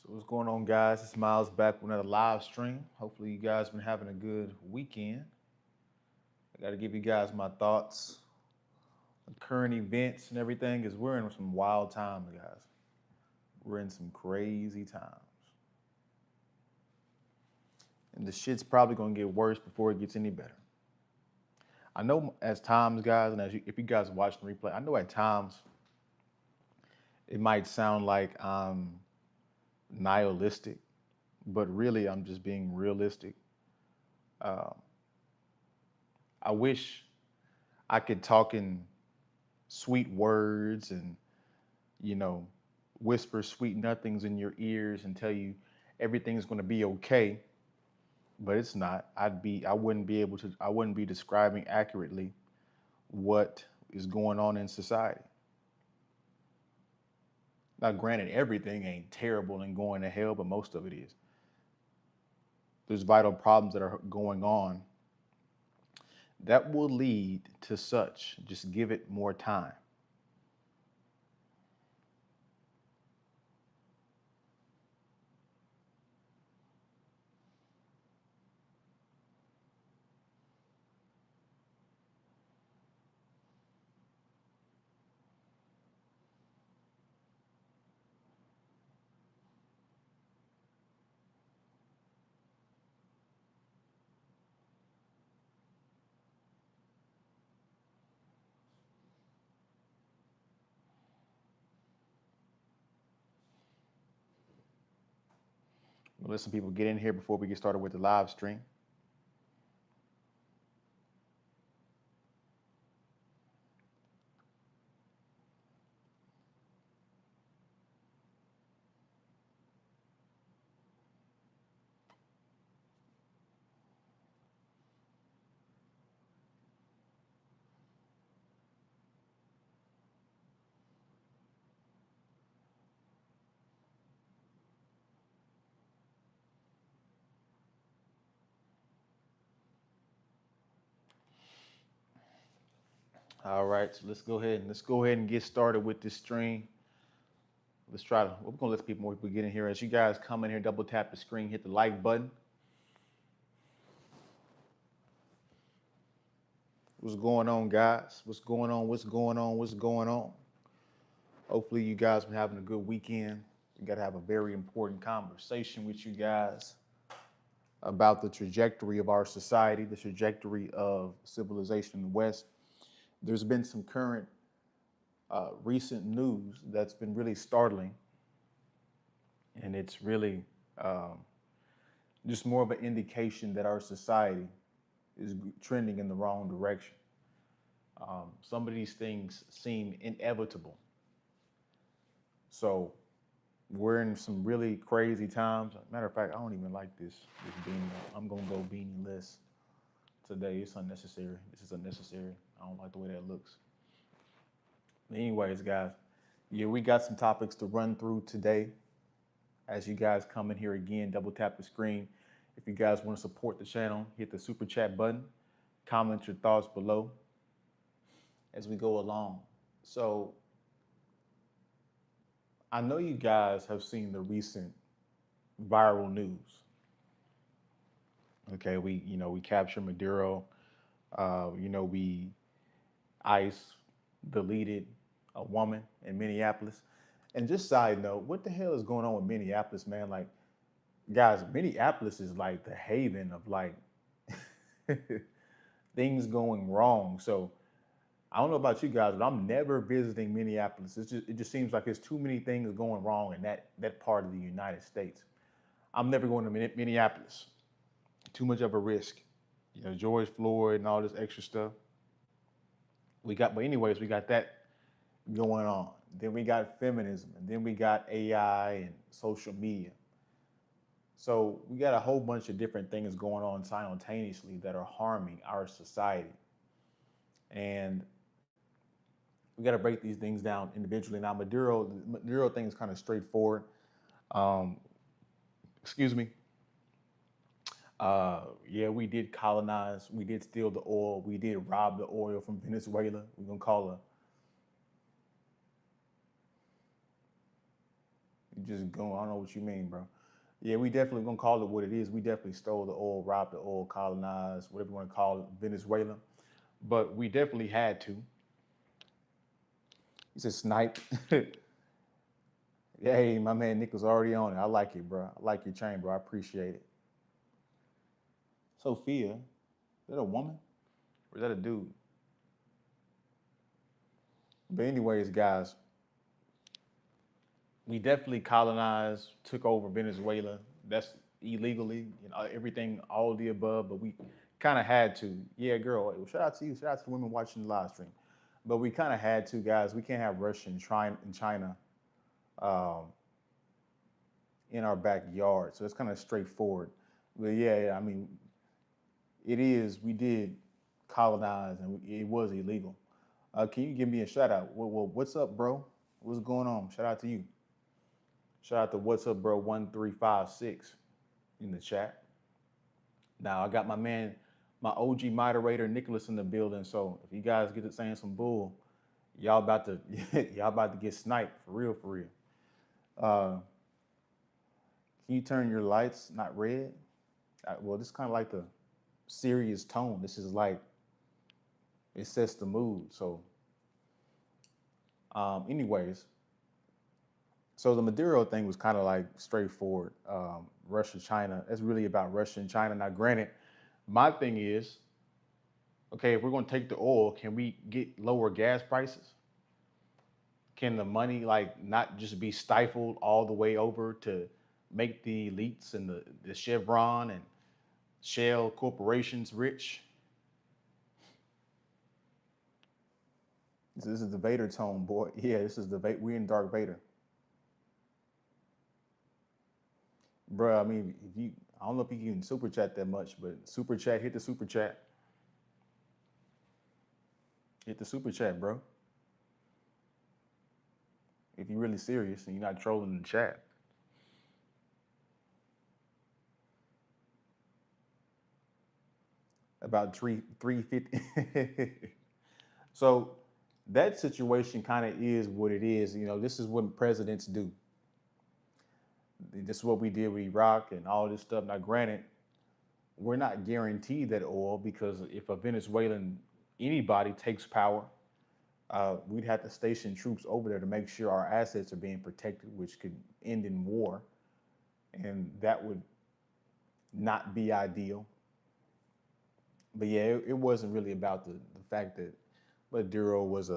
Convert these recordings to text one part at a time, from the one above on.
So what's going on, guys? It's Miles back with another live stream. Hopefully you guys been having a good weekend. I got to give you guys my thoughts on current events and everything because we're in some wild times, guys. We're in some crazy times. And the shit's probably going to get worse before it gets any better. I know as times, guys, and if you guys watch the replay, I know at times it might sound like I'm nihilistic, but really I'm just being realistic. Uh, I wish I could talk in sweet words and, you know, whisper sweet nothings in your ears and tell you everything's going to be okay, but it's not. I wouldn't be able to, I wouldn't be describing accurately what is going on in society. Now, granted, everything ain't terrible and going to hell, but most of it is. There's vital problems that are going on that will lead to such. Just give it more time. We'll let some people get in here before we get started with the live stream. All right, so let's go ahead and get started with this stream. We're gonna let more people get in here. As you guys come in here, double tap the screen, hit the like button. What's going on, guys? What's going on? What's going on? What's going on? Hopefully you guys been having a good weekend. We gotta have a very important conversation with you guys about the trajectory of our society, the trajectory of civilization in the West. There's been some current recent news that's been really startling, and it's really just more of an indication that our society is trending in the wrong direction. Some of these things seem inevitable. So we're in some really crazy times. Matter of fact, I don't even like this beanie. I'm gonna go beanie-less today. It's unnecessary. This is unnecessary. I don't like the way that looks. Anyways, guys, yeah, we got some topics to run through today. As you guys come in here again, double tap the screen. If you guys want to support the channel, hit the super chat button, comment your thoughts below as we go along. So I know you guys have seen the recent viral news. Okay, we captured Maduro. We ICE deleted a woman in Minneapolis. And just side note, what the hell is going on with Minneapolis, man? Like, guys, Minneapolis is like the haven of like things going wrong. So I don't know about you guys, but I'm never visiting Minneapolis. It just seems like there's too many things going wrong in that part of the United States. I'm never going to Minneapolis. Too much of a risk. George Floyd and all this extra stuff. But anyways, we got that going on. Then we got feminism, and then we got AI and social media. So we got a whole bunch of different things going on simultaneously that are harming our society. And we got to break these things down individually. Now, Maduro thing is kind of straightforward. Um, excuse me. Yeah, we did colonize. We did steal the oil. We did rob the oil from Venezuela. We're gonna call You just going. I don't know what you mean, bro. Yeah, we definitely gonna call it what it is. We definitely stole the oil, robbed the oil, colonized, whatever you want to call it, Venezuela. But we definitely had to. He said snipe. Yeah, hey, my man Nick was already on it. I like it, bro. I like your chain, bro. I appreciate it. Sophia, is that a woman or is that a dude? But anyways, guys, we definitely colonized, took over Venezuela. That's illegally, everything, all of the above. But we kind of had to. Yeah, girl. Shout out to you. Shout out to the women watching the live stream. But we kind of had to, guys. We can't have Russia and China um, in our backyard. So it's kind of straightforward. But yeah, I mean, it is. We did colonize, and it was illegal. Can you give me a shout out? Well, what's up, bro? What's going on? Shout out to you. Shout out to what's up, bro? 1356 in the chat. Now I got my man, my OG moderator Nicholas in the building. So if you guys get to saying some bull, y'all about to y'all about to get sniped for real, for real. Uh, can you turn your lights not red? Well, this is kind of like the serious tone. This is like it sets the mood. So, anyways, so the Maduro thing was kind of like straightforward. Russia, China. It's really about Russia and China. Now, granted, my thing is, okay, if we're going to take the oil, can we get lower gas prices? Can the money like not just be stifled all the way over to make the elites and the Chevron and Shell corporations rich? This is the Vader tone, boy. Yeah, this is the we in Dark Vader, bro. I mean, if you, I don't know if you can super chat that much, but super chat, hit the super chat, hit the super chat, bro. If you're really serious and you're not trolling the chat. About 350. So that situation kind of is what it is. This is what presidents do. This is what we did with Iraq and all this stuff. Now, granted, we're not guaranteed that oil because if a Venezuelan anybody takes power, we'd have to station troops over there to make sure our assets are being protected, which could end in war, and that would not be ideal. But yeah, it wasn't really about the fact that Maduro was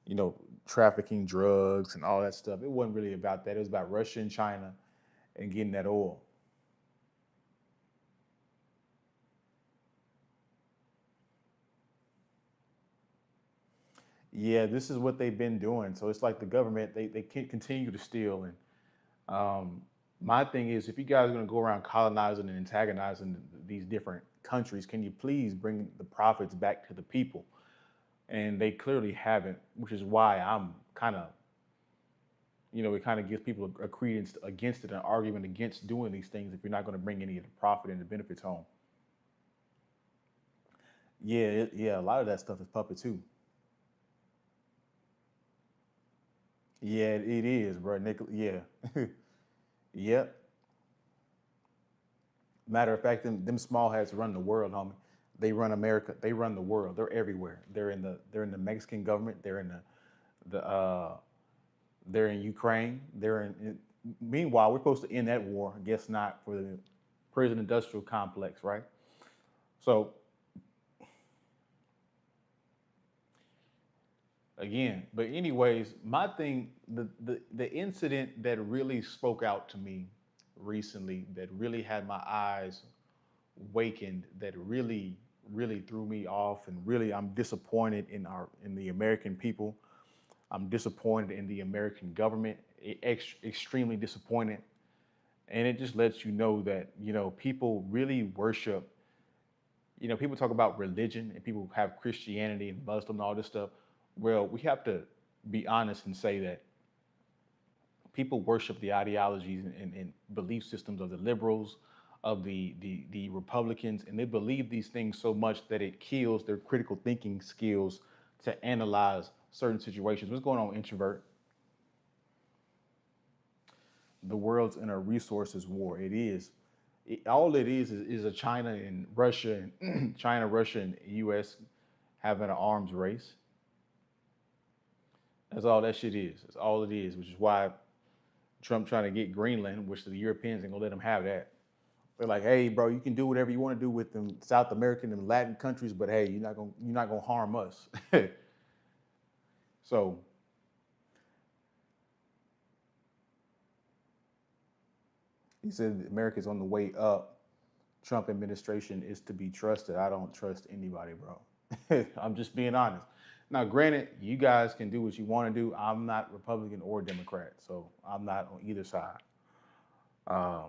you know, trafficking drugs and all that stuff. It wasn't really about that. It was about Russia and China and getting that oil. Yeah, this is what they've been doing. So it's like the government, they can't continue to steal. And my thing is, if you guys are going to go around colonizing and antagonizing these different countries, can you please bring the profits back to the people? And they clearly haven't, which is why I'm kind of, it kind of gives people a credence against it, an argument against doing these things if you're not going to bring any of the profit and the benefits home. Yeah, yeah, a lot of that stuff is puppet too. Yeah, it is, bro. Nick, yeah, yep. Matter of fact, them small hats run the world, homie. They run America. They run the world. They're everywhere. They're in the Mexican government. The they're in Ukraine. Meanwhile, we're supposed to end that war. I guess not for the prison industrial complex, right? So again, but anyways, my thing, the incident that really spoke out to me recently, that really had my eyes wakened, that really threw me off, and really I'm disappointed in the American people. I'm disappointed in the American government, extremely disappointed. And it just lets you know that, people really worship, people talk about religion and people have Christianity and Muslim and all this stuff. Well, we have to be honest and say that people worship the ideologies and belief systems of the liberals, of the Republicans, and they believe these things so much that it kills their critical thinking skills to analyze certain situations. What's going on, introvert? the world's in a resources war. It is. All it is a China and Russia and China, Russia, and U.S. having an arms race. That's all that shit is. That's all it is, which is why Trump trying to get Greenland, which the Europeans ain't gonna let them have that. They're like, hey, bro, you can do whatever you want to do with them South American and Latin countries, but hey, you're not gonna harm us. So he said America's on the way up. Trump administration is to be trusted. I don't trust anybody, bro. I'm just being honest. Now, granted, you guys can do what you want to do. I'm not Republican or Democrat, so I'm not on either side. Um,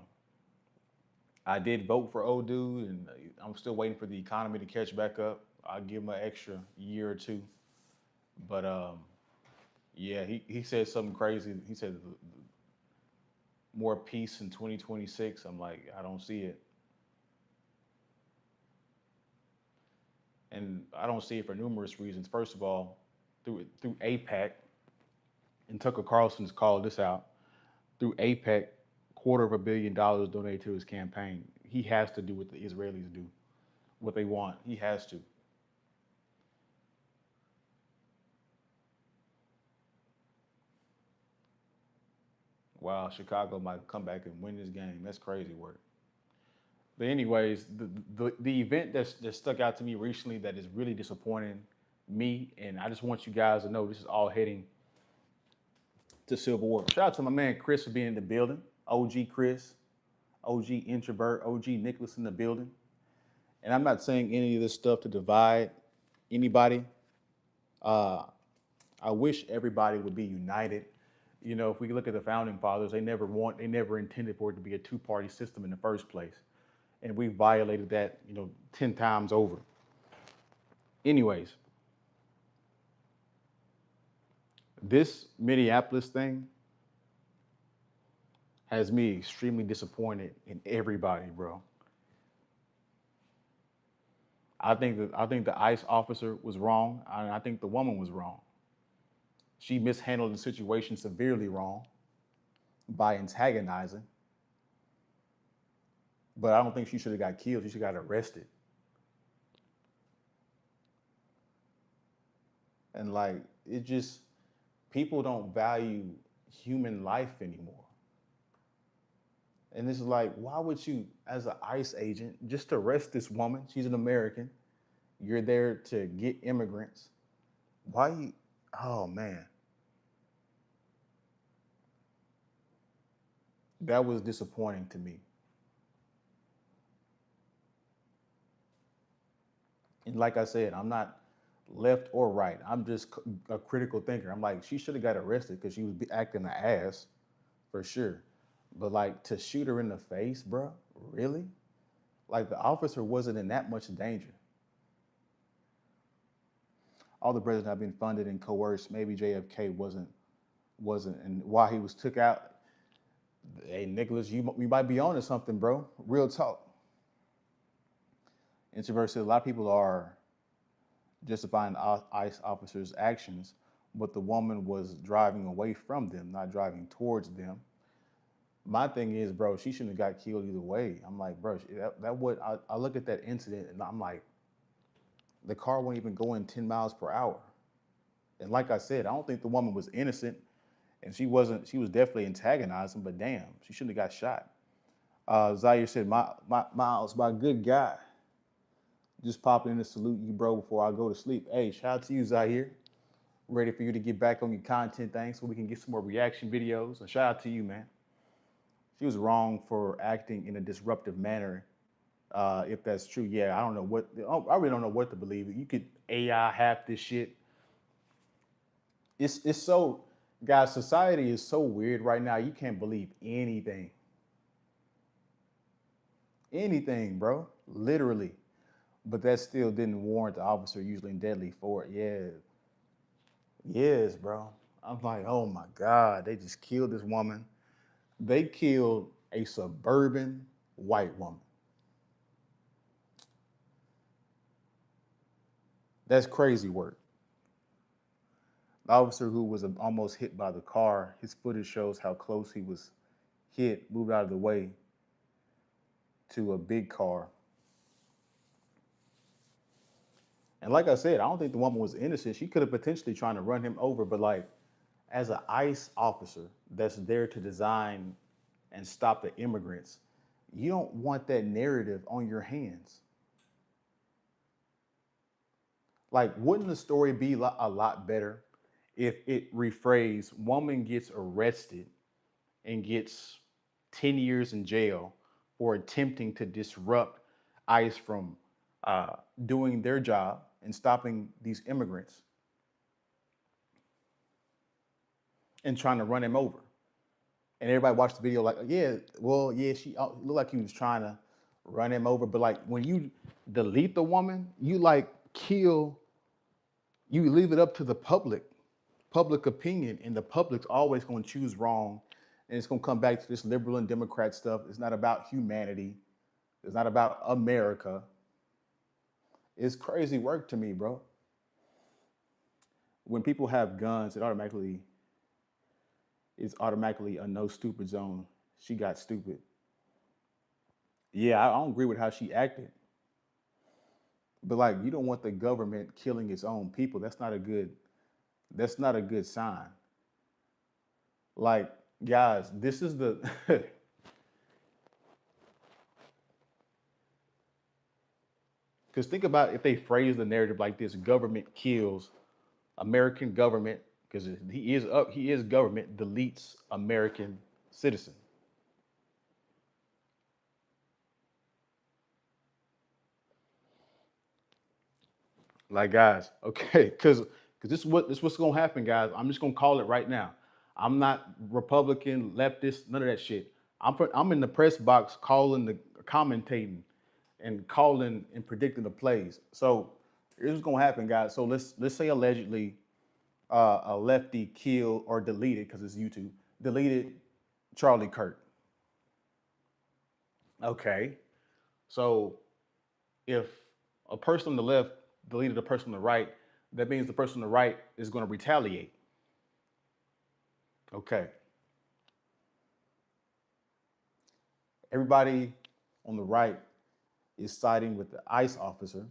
I did vote for old dude, and I'm still waiting for the economy to catch back up. I'll give him an extra year or two. But yeah, he said something crazy. He said more peace in 2026. I'm like, I don't see it. And I don't see it for numerous reasons. First of all, through APAC, and Tucker Carlson's called this out. Through APEC, $250 million donated to his campaign. He has to do what the Israelis do, what they want. He has to. Wow, Chicago might come back and win this game. That's crazy work. But anyways, the event that stuck out to me recently that is really disappointing me, and I just want you guys to know this is all heading to Civil War. Shout out to my man Chris for being in the building. OG Chris, OG introvert, OG Nicholas in the building. And I'm not saying any of this stuff to divide anybody. Uh, I wish everybody would be united. You know, if we look at the founding fathers, they never intended for it to be a two-party system in the first place. And we violated that, 10 times over. Anyways, this Minneapolis thing has me extremely disappointed in everybody, bro. I think the ICE officer was wrong, and I think the woman was wrong. She mishandled the situation severely wrong by antagonizing, but I don't think she should have got killed. She should have got arrested. And like, it just, people don't value human life anymore. And it's like, why would you, as an ICE agent, just arrest this woman? She's an American. You're there to get immigrants. Why you, oh man. That was disappointing to me. And like I said, I'm not left or right. I'm just a critical thinker. I'm like, she should have got arrested because she was acting an ass for sure. But like, to shoot her in the face, bro, really? Like, the officer wasn't in that much danger. All the presidents have been funded and coerced. Maybe JFK wasn't, and while he was took out, hey Nicholas, you might be on to something, bro. Real talk. Introvert said a lot of people are justifying ICE officers' actions, but the woman was driving away from them, not driving towards them. My thing is, bro, she shouldn't have got killed either way. I'm like, bro, that would I look at that incident and I'm like, the car won't even go in 10 miles per hour. And like I said, I don't think the woman was innocent, and she wasn't. She was definitely antagonizing, but damn, she shouldn't have got shot. Zaire said, Miles, my good guy, just popping in to salute you, bro, before I go to sleep. Hey, shout out to you, Zaire. Ready for you to get back on your content thing so we can get some more reaction videos. And shout out to you, man. She was wrong for acting in a disruptive manner. If that's true, yeah, I really don't know what to believe. You could AI half this shit. It's so, guys, society is so weird right now. You can't believe anything. Anything, bro. Literally. But that still didn't warrant the officer using deadly force. Yeah. Yes, bro. I'm like, oh my God, they just killed this woman. They killed a suburban white woman. That's crazy work. The officer who was almost hit by the car, his footage shows how close he was hit, moved out of the way to a big car. And like I said, I don't think the woman was innocent. She could have potentially trying to run him over, but like as an ICE officer that's there to design and stop the immigrants, you don't want that narrative on your hands. Like, wouldn't the story be a lot better if it rephrased woman gets arrested and gets 10 years in jail for attempting to disrupt ICE from doing their job and stopping these immigrants and trying to run him over? And everybody watched the video like, yeah, well, yeah, she looked like he was trying to run him over. But like when you delete the woman, you like kill, you leave it up to the public opinion, and the public's always going to choose wrong. And it's going to come back to this liberal and Democrat stuff. It's not about humanity. It's not about America. It's crazy work to me, bro. When people have guns, it's automatically a no stupid zone. She got stupid. Yeah, I don't agree with how she acted. But like you don't want the government killing its own people. That's not a good sign. Like, guys, this is the because think about if they phrase the narrative like this: government kills, American government, because he is government, deletes American citizen. Like, guys, okay, because this is what's gonna happen, guys. I'm just gonna call it right now. I'm not Republican, leftist, none of that shit. I'm in the press box calling the commentating and calling and predicting the plays. So here's what's gonna happen, guys. So let's say allegedly a lefty killed or deleted, because it's YouTube, deleted Charlie Kirk. Okay. So if a person on the left deleted a person on the right, that means the person on the right is going to retaliate. Okay. Everybody on the right is siding with the ICE officer.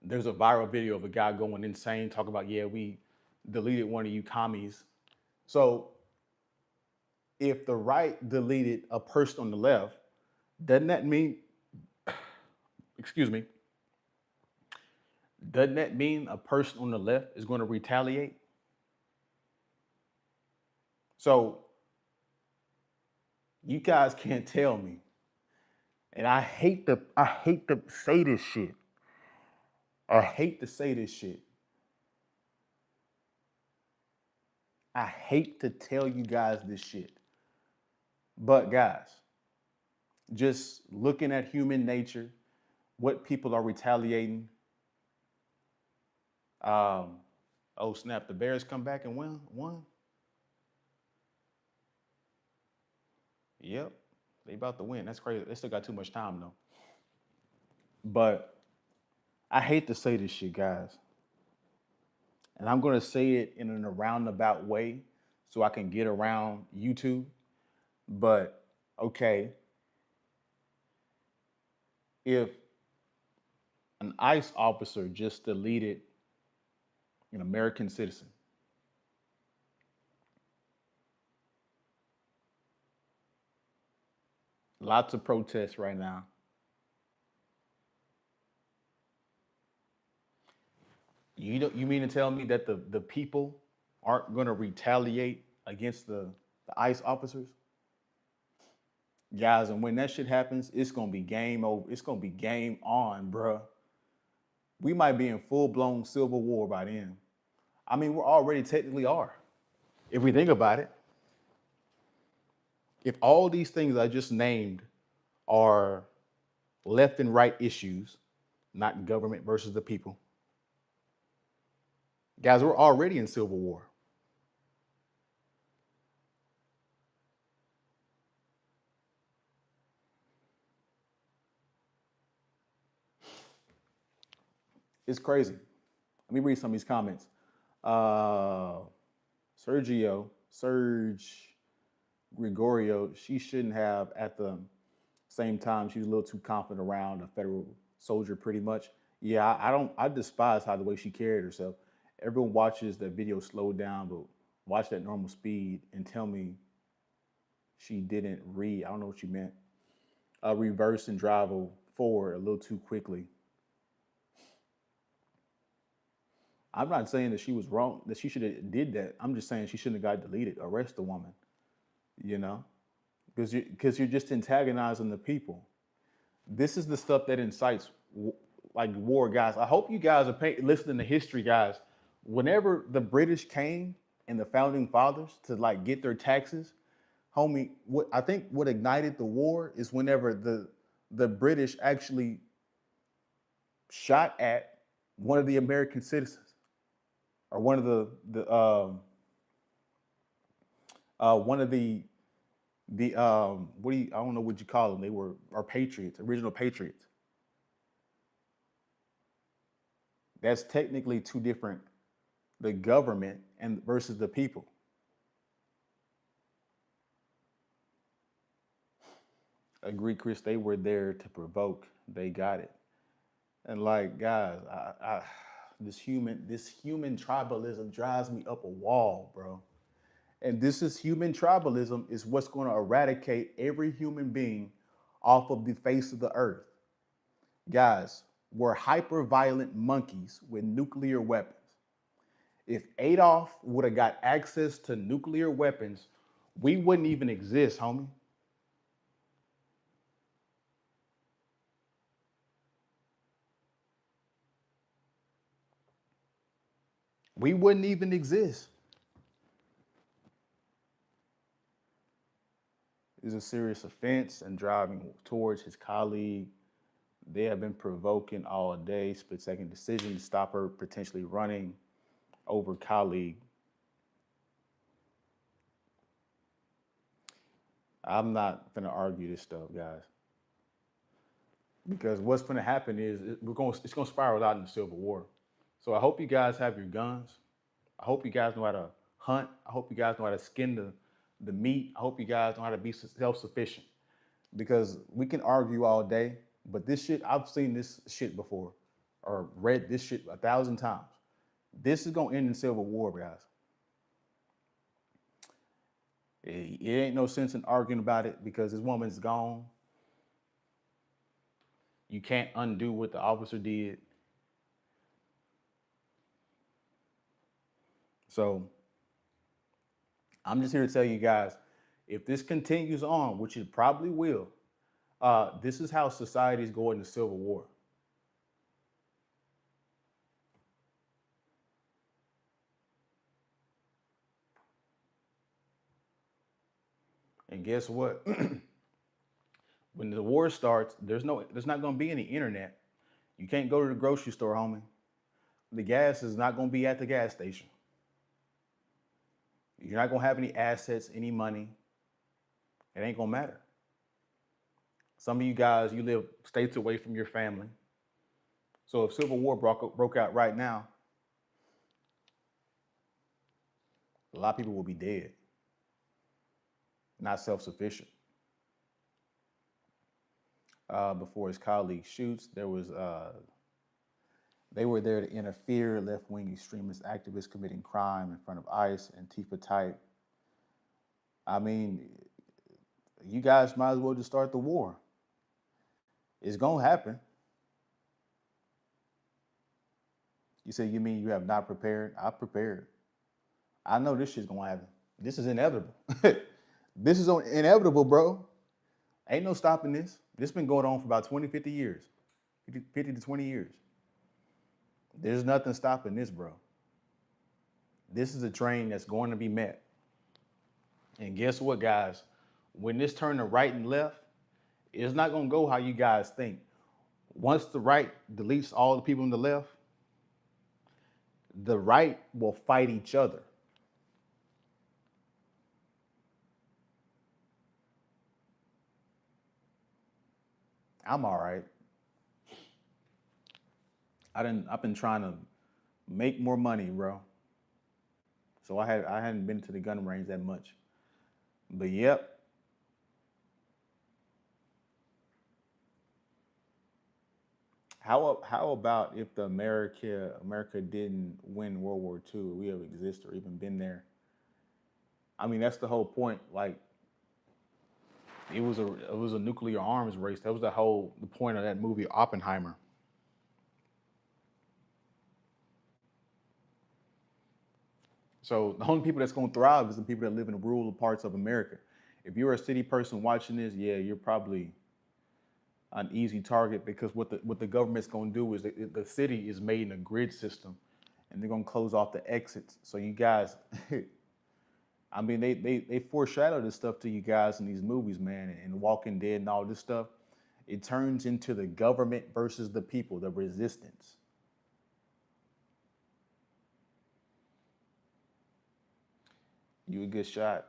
There's a viral video of a guy going insane, talking about, yeah, we deleted one of you commies. So if the right deleted a person on the left, doesn't that mean, excuse me, doesn't that mean a person on the left is going to retaliate? So you guys can't tell me. And I hate to say this shit. I hate to say this shit. I hate to tell you guys this shit. But guys, just looking at human nature, what people are retaliating. Oh snap! The Bears come back and won. Yep, they about to win. That's crazy. They still got too much time though. But I hate to say this shit, guys, and I'm gonna say it in a roundabout way so I can get around YouTube. But okay, if an ICE officer just deleted an American citizen, lots of protests right now. You mean to tell me that the people aren't going to retaliate against the ICE officers? Guys, and when that shit happens, it's going to be game over. It's going to be game on, bruh. We might be in full blown civil war by then. I mean, we're already technically are. If we think about it, if all these things I just named are left and right issues, not government versus the people, guys, we're already in civil war. It's crazy. Let me read some of these comments. Uh, Serge Gregorio, she shouldn't have at the same time. She was a little too confident around a federal soldier, pretty much. Yeah, I don't. I despise how the way she carried herself. Everyone watches that video slowed down, but watch that normal speed and tell me she didn't read. I don't know what you meant. Reverse and drive forward a little too quickly. I'm not saying that she was wrong, that she should have did that. I'm just saying she shouldn't have got deleted. Arrest the woman, you know, because you're just antagonizing the people. This is the stuff that incites like war, guys. I hope you guys are listening to history, guys. Whenever the British came and the founding fathers to like get their taxes, homie, what I think what ignited the war is whenever the British actually shot at one of the American citizens or one of the what do you I don't know what you call them. They were our patriots, original patriots. That's technically two different, the government and versus the people. Agree, Chris. They were there to provoke. They got it. And like, guys, this human tribalism drives me up a wall, bro. And this is human tribalism is what's going to eradicate every human being off of the face of the earth. Guys, we're hyper violent monkeys with nuclear weapons. If Adolf would have got access to nuclear weapons, we wouldn't even exist, homie. We wouldn't even exist. It's a serious offense and driving towards his colleague. They have been provoking all day. Split second decision to stop her potentially running over colleague. I'm not gonna argue this stuff, guys, because what's gonna happen is it's gonna spiral out in the Civil War. So I hope you guys have your guns. I hope you guys know how to hunt. I hope you guys know how to skin the meat. I hope you guys know how to be self sufficient, because we can argue all day, but this shit, I've seen this shit before or read this shit 1,000 times. This is gonna end in civil war, guys. It ain't no sense in arguing about it because this woman's gone. You can't undo what the officer did. So I'm just here to tell you guys, if this continues on, which it probably will, this is how societies go into civil war. And guess what? When the war starts, there's not going to be any internet. You can't go to the grocery store, homie. The gas is not going to be at the gas station. You're not going to have any assets, any money. It ain't going to matter. Some of you guys, you live states away from your family. So if civil war broke out right now, a lot of people will be dead, not self-sufficient. Before his colleague shoots, they were there to interfere, left-wing extremist activists committing crime in front of ICE, Antifa type. I mean, you guys might as well just start the war. It's gonna happen. You say you mean you have not prepared? I prepared. I know this shit's gonna happen. This is inevitable. This is inevitable, bro. Ain't no stopping this. This been going on for about 20, 50 years. 50 to 20 years. There's nothing stopping this, bro. This is a train that's going to be met. And guess what, guys? When this turn to right and left, it's not going to go how you guys think. Once the right deletes all the people on the left, the right will fight each other. I'm all right. I've been trying to make more money, bro. So I hadn't been to the gun range that much. But yep, how about if the America didn't win World War II, we have exist or even been there? I mean, that's the whole point. Like it was a nuclear arms race. That was the point of that movie Oppenheimer. So the only people that's going to thrive is the people that live in rural parts of America. If you're a city person watching this, yeah, you're probably an easy target because what the government's going to do is the city is made in a grid system, and they're going to close off the exits. So you guys, I mean, they foreshadow this stuff to you guys in these movies, man, and Walking Dead and all this stuff. It turns into the government versus the people, the resistance. You a good shot.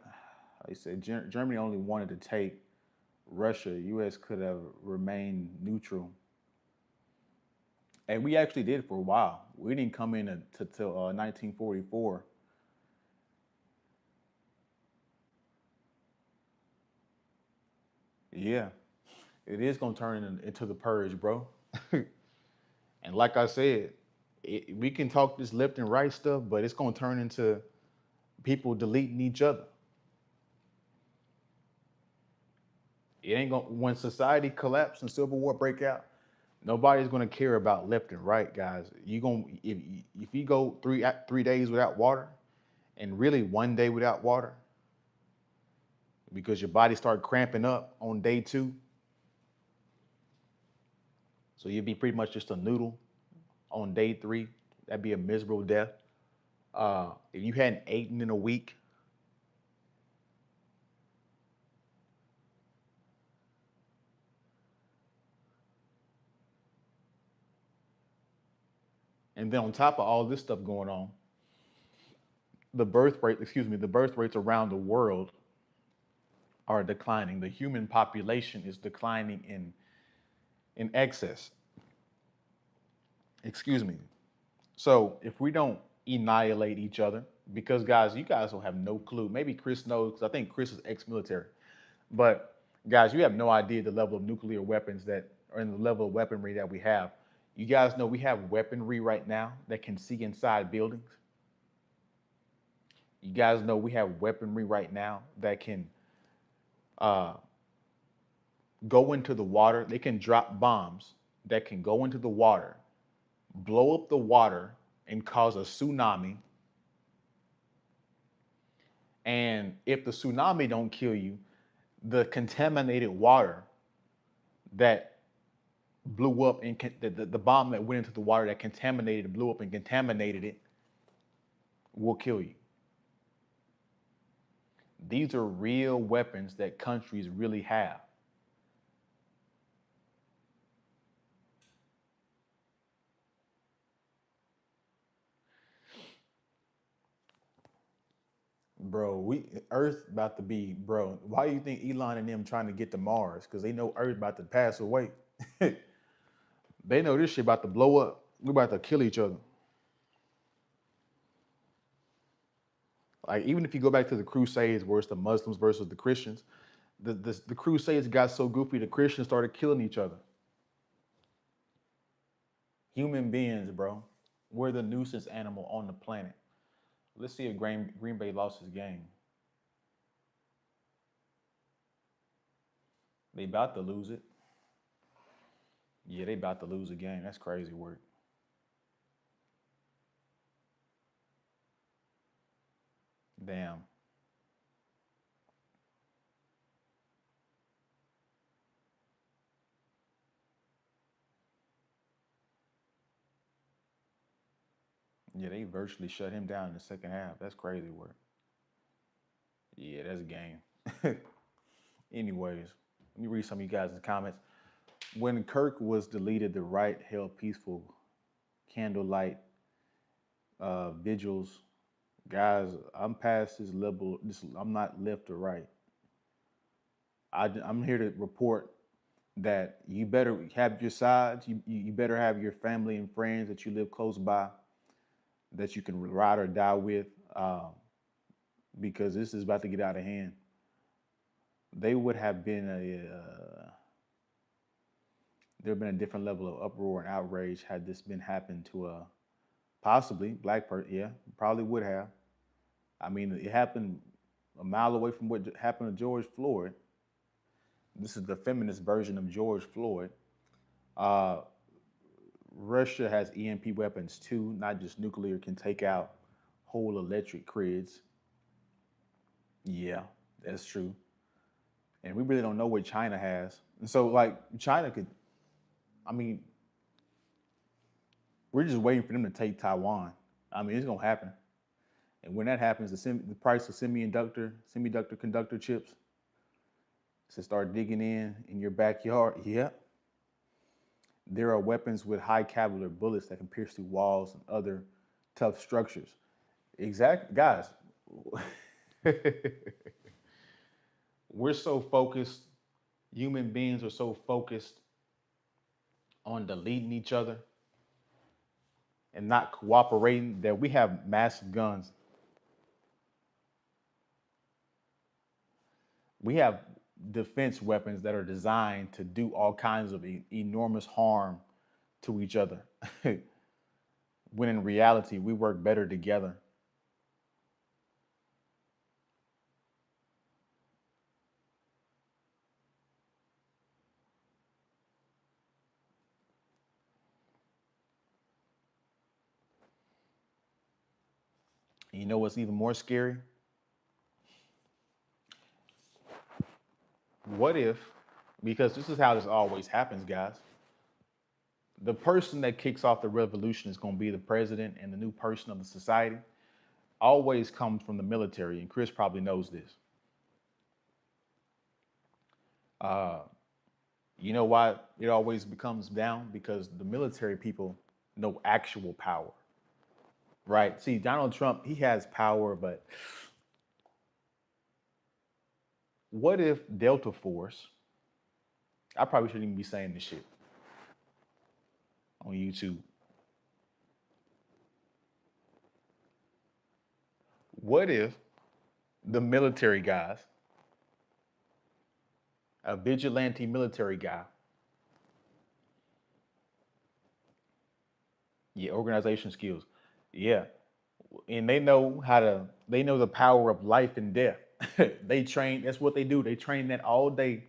Like I said, Germany only wanted to take Russia. U.S. could have remained neutral, and we actually did for a while. We didn't come in until 1944. Yeah, it is gonna turn into the purge, bro. And like I said, we can talk this left and right stuff, but it's gonna turn into people deleting each other. It ain't gonna when society collapse and civil war break out. Nobody's gonna care about left and right, guys. You gonna if you go 3 days without water, and really 1 day without water, because your body start cramping up on day two, so you'd be pretty much just a noodle on day three. That'd be a miserable death. If you hadn't eaten in a week, and then on top of all this stuff going on, the birth rates around the world are declining. The human population is declining in excess. Excuse me. So if we don't annihilate each other, because guys, you guys don't have no clue. Maybe Chris knows, because I think Chris is ex-military. But guys, you have no idea the level of nuclear weapons that are in the level of weaponry that we have. You guys know we have weaponry right now that can see inside buildings. You guys know we have weaponry right now that can uh, go into the water. They can drop bombs that can go into the water, blow up the water, and cause a tsunami. And if the tsunami don't kill you, the contaminated water that blew up and the bomb that went into the water that contaminated, blew up and contaminated it, will kill you. These are real weapons that countries really have. Bro, we Earth about to be, bro. Why do you think Elon and them trying to get to Mars? Because they know Earth about to pass away. They know this shit about to blow up. We're about to kill each other. Like even if you go back to the Crusades, where it's the Muslims versus the Christians, the Crusades got so goofy, the Christians started killing each other. Human beings, bro. We're the nuisance animal on the planet. Let's see if Green Bay lost his game. They about to lose it. Yeah, they about to lose a game. That's crazy work. Damn. Yeah, they virtually shut him down in the second half. That's crazy work. Yeah, that's a game. Anyways, let me read some of you guys' comments. When Kirk was deleted, the right held peaceful candlelight vigils. Guys, I'm past this level. I'm not left or right. I'm here to report that you better have your sides. You better have your family and friends that you live close by that you can ride or die with, because this is about to get out of hand. they would have been there have been a different level of uproar and outrage had this been happened to a possibly black person. Yeah, probably would have. I mean, it happened a mile away from what happened to George Floyd. This is the feminist version of George Floyd. Uh, Russia has EMP weapons too, not just nuclear, can take out whole electric grids. Yeah, that's true. And we really don't know what China has. And so, like, China could, I mean, we're just waiting for them to take Taiwan. I mean, it's going to happen. And when that happens, the price of semiconductor conductor chips to start digging in your backyard. Yeah, there are weapons with high caliber bullets that can pierce through walls and other tough structures. Exactly, guys. We're so focused. Human beings are so focused on deleting each other and not cooperating that we have massive guns. We have defense weapons that are designed to do all kinds of enormous harm to each other. When in reality, we work better together. And you know what's even more scary? What if, because this is how this always happens, guys, the person that kicks off the revolution is going to be the president and the new person of the society, always comes from the military. And Chris probably knows this. Uh, you know why it always becomes down? Because the military people know actual power, right? See, Donald Trump, he has power, but what if Delta Force, I probably shouldn't even be saying this shit on YouTube. What if the military guys, a vigilante military guy, yeah, organization skills, yeah, and they know the power of life and death. They train, that's what they do. They train that all day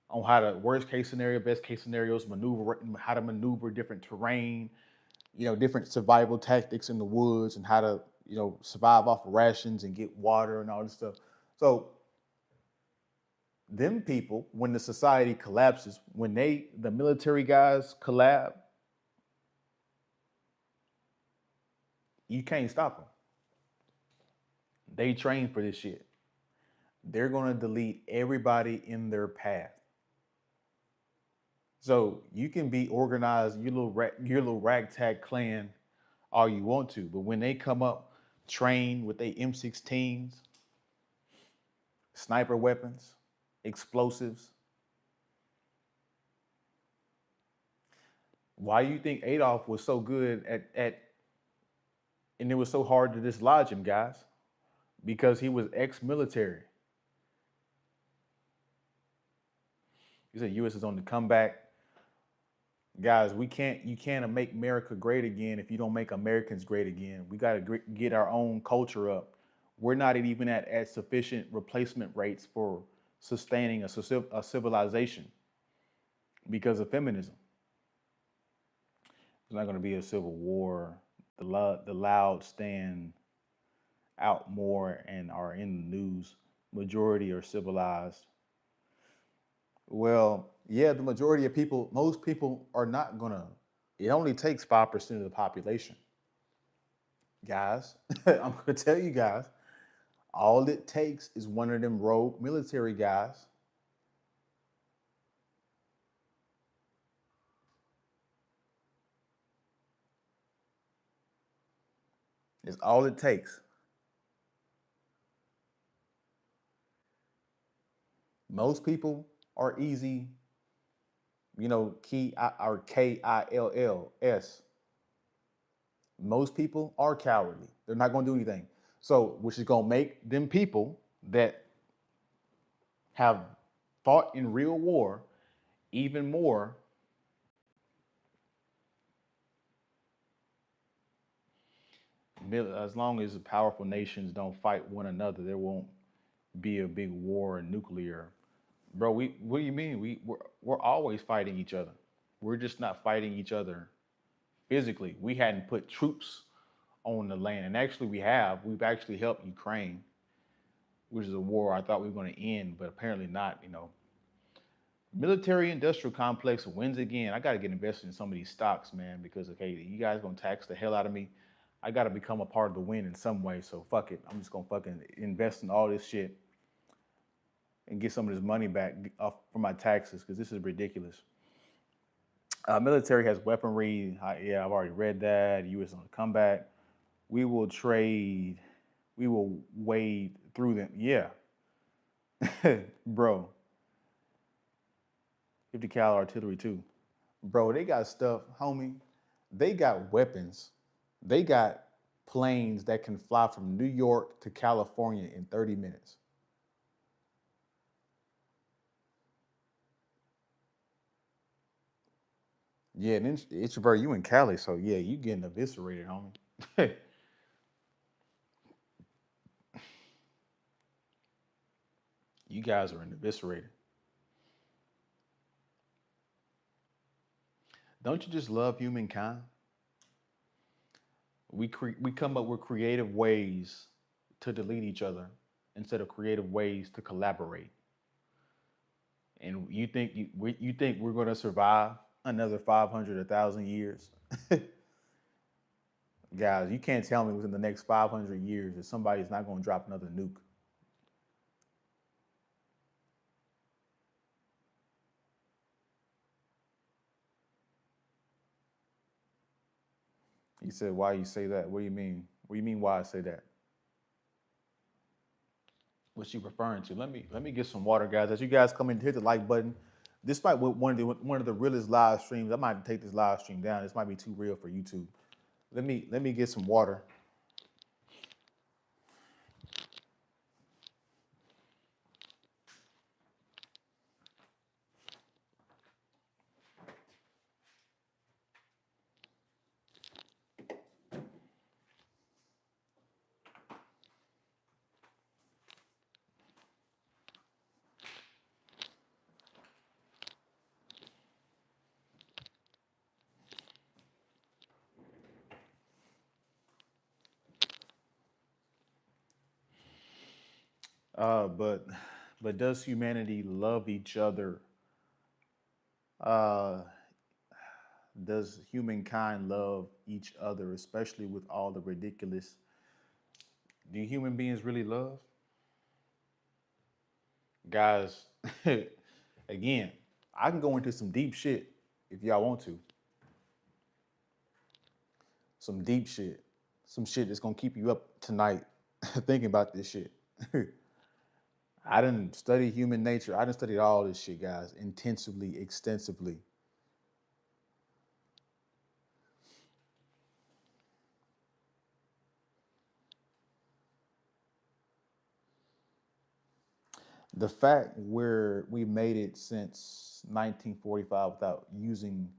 on how to worst case scenario, best case scenarios, maneuver, how to maneuver different terrain, different survival tactics in the woods and how to, survive off of rations and get water and all this stuff. So them people, when the society collapses, when the military guys collab, you can't stop them. They train for this shit. They're gonna delete everybody in their path. So you can be organized, your little ragtag clan, all you want to, but when they come up, trained with their M16s, sniper weapons, explosives. Why do you think Adolf was so good at and it was so hard to dislodge him, guys? Because he was ex-military. He said U.S. is on the comeback. Guys, you can't make America great again if you don't make Americans great again. We got to get our own culture up. We're not even at sufficient replacement rates for sustaining a civilization because of feminism. There's not going to be a civil war. The loud stand out more and are in the news. Majority are civilized. Well, yeah, the majority of people, most people are not gonna. It only takes 5% of the population, guys. I'm gonna tell you guys, all it takes is one of them rogue military guys. It's all it takes. Most people are easy, key or KILLS. Most people are cowardly. They're not gonna do anything. So, which is gonna make them people that have fought in real war even more. As long as the powerful nations don't fight one another, there won't be a big war and nuclear. Bro, what do you mean? We're always fighting each other. We're just not fighting each other physically. We hadn't put troops on the land, and actually we have. We've actually helped Ukraine, which is a war I thought we were going to end, but apparently not. Military industrial complex wins again. I got to get invested in some of these stocks, man, because okay, you guys gonna tax the hell out of me. I got to become a part of the win in some way. So fuck it. I'm just gonna fucking invest in all this shit and get some of this money back off for my taxes because this is ridiculous. Military has weaponry. Yeah, I've already read that. U.S. on the comeback. We will trade. We will wade through them. Yeah, bro. 50 cal artillery too. Bro, they got stuff, homie. They got weapons. They got planes that can fly from New York to California in 30 minutes. Yeah, and it's very you in Cali, so yeah, you getting eviscerated, homie. You guys are eviscerated. Don't you just love humankind? We come up with creative ways to delete each other instead of creative ways to collaborate. And you think we're going to survive another 500, 1,000 years? Guys, you can't tell me within the next 500 years that somebody's not going to drop another nuke. You said, why you say that? What do you mean? What do you mean why I say that? What you referring to? Let me get some water, guys. As you guys come in, hit the like button. This might be one of the realest live streams. I might take this live stream down. This might be too real for YouTube. Let me get some water. Uh, but but does humanity love each other? Uh, does humankind love each other, especially with all the ridiculous? Do human beings really love? Guys, again, I can go into some deep shit if y'all want to. Some deep shit. Some shit that's gonna keep you up tonight thinking about this shit. I didn't study human nature. I didn't study all this shit, guys, intensively, extensively. The fact where we made it since 1945 without using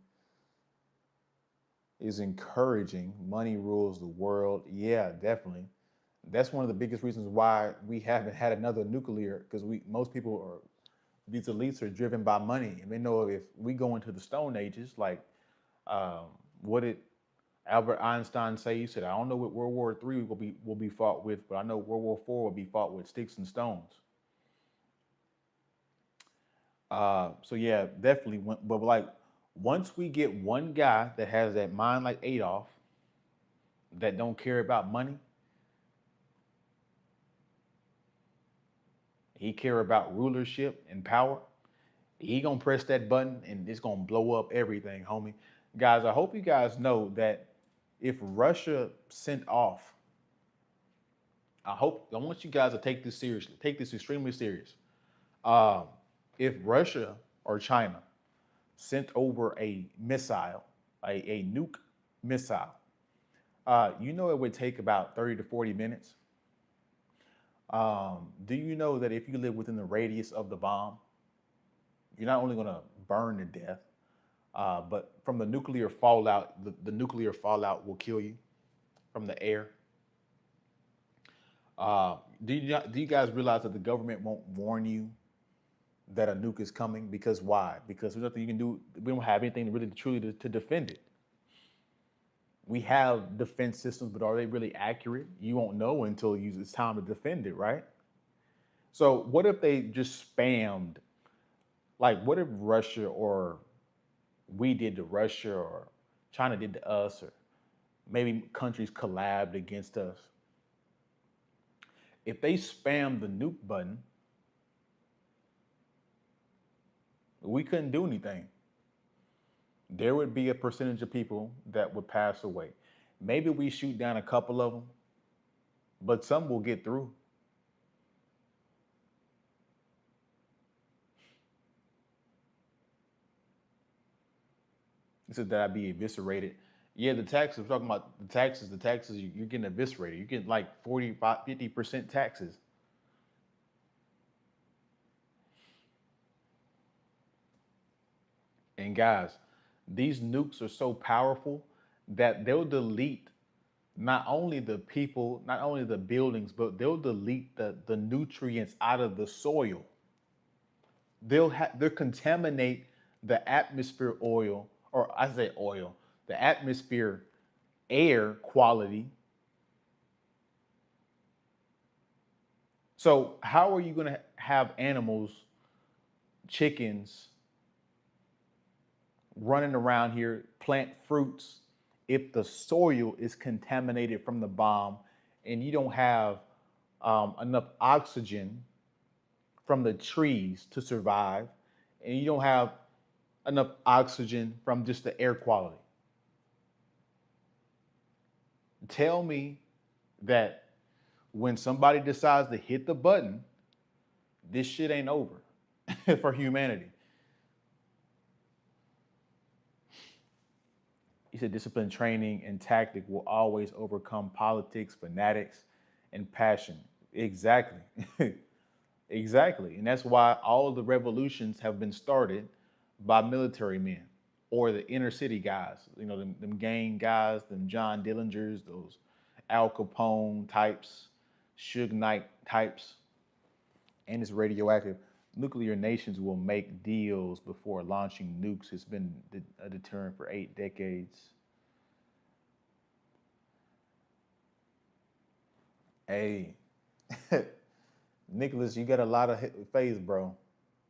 is encouraging. Money rules the world. Yeah, definitely. That's one of the biggest reasons why we haven't had another nuclear because we most people are these elites are driven by money, and they know if we go into the Stone Ages, like um, what did Albert Einstein say? He said, "I don't know what World War III will be fought with, but I know World War IV will be fought with sticks and stones." So yeah, definitely. But like once we get one guy that has that mind like Adolf, that don't care about money, he care about rulership and power. He gonna press that button and it's gonna blow up everything, homie. Guys, I hope you guys know that if Russia sent off, I want you guys to take this seriously. Take this extremely serious. Um, if Russia or China sent over a missile, a nuke missile, you know it would take about 30 to 40 minutes Do you know that if you live within the radius of the bomb, you're not only going to burn to death, but from the nuclear fallout, the nuclear fallout will kill you from the air. Do you guys realize that the government won't warn you that a nuke is coming? Because why? Because there's nothing you can do. We don't have anything really truly to defend it. We have defense systems, but are they really accurate? You won't know until it's time to defend it, right? So what if they just spammed? Like, what if Russia or we did to Russia or China did to us, or maybe countries collabed against us? If they spam the nuke button, we couldn't do anything. There would be a percentage of people that would pass away. Maybe we shoot down a couple of them, but some will get through. He said that I'd be eviscerated. Yeah, the taxes, we're talking about the taxes, you're getting eviscerated. You're getting like 45, 50% taxes. And guys, these nukes are so powerful that they'll delete not only the people, not only the buildings, but they'll delete the nutrients out of the soil. They'll contaminate the atmosphere oil, or I say oil, the atmosphere air quality. So how are you going to have animals, chickens, running around here, plant fruits, if the soil is contaminated from the bomb and you don't have enough oxygen from the trees to survive, and you don't have enough oxygen from just the air quality? Tell me that when somebody decides to hit the button, this shit ain't over for humanity. He said discipline, training, and tactic will always overcome politics, fanatics, and passion. Exactly. Exactly. And that's why all of the revolutions have been started by military men or the inner city guys, them gang guys, them John Dillingers, those Al Capone types, Suge Knight types, and it's radioactive. Nuclear nations will make deals before launching nukes. It's been a deterrent for 8 decades. Hey, Nicholas, you got a lot of faith, bro,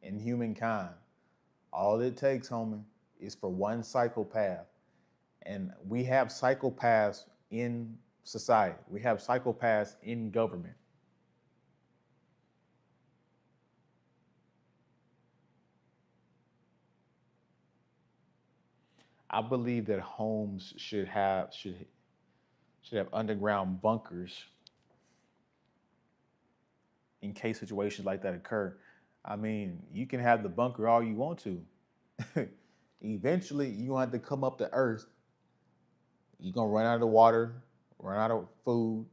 in humankind. All it takes, homie, is for one psychopath. And we have psychopaths in society. We have psychopaths in government. I believe that homes should have underground bunkers in case situations like that occur. I mean, you can have the bunker all you want to. Eventually, you're gonna have to come up to Earth. You're gonna run out of water, run out of food.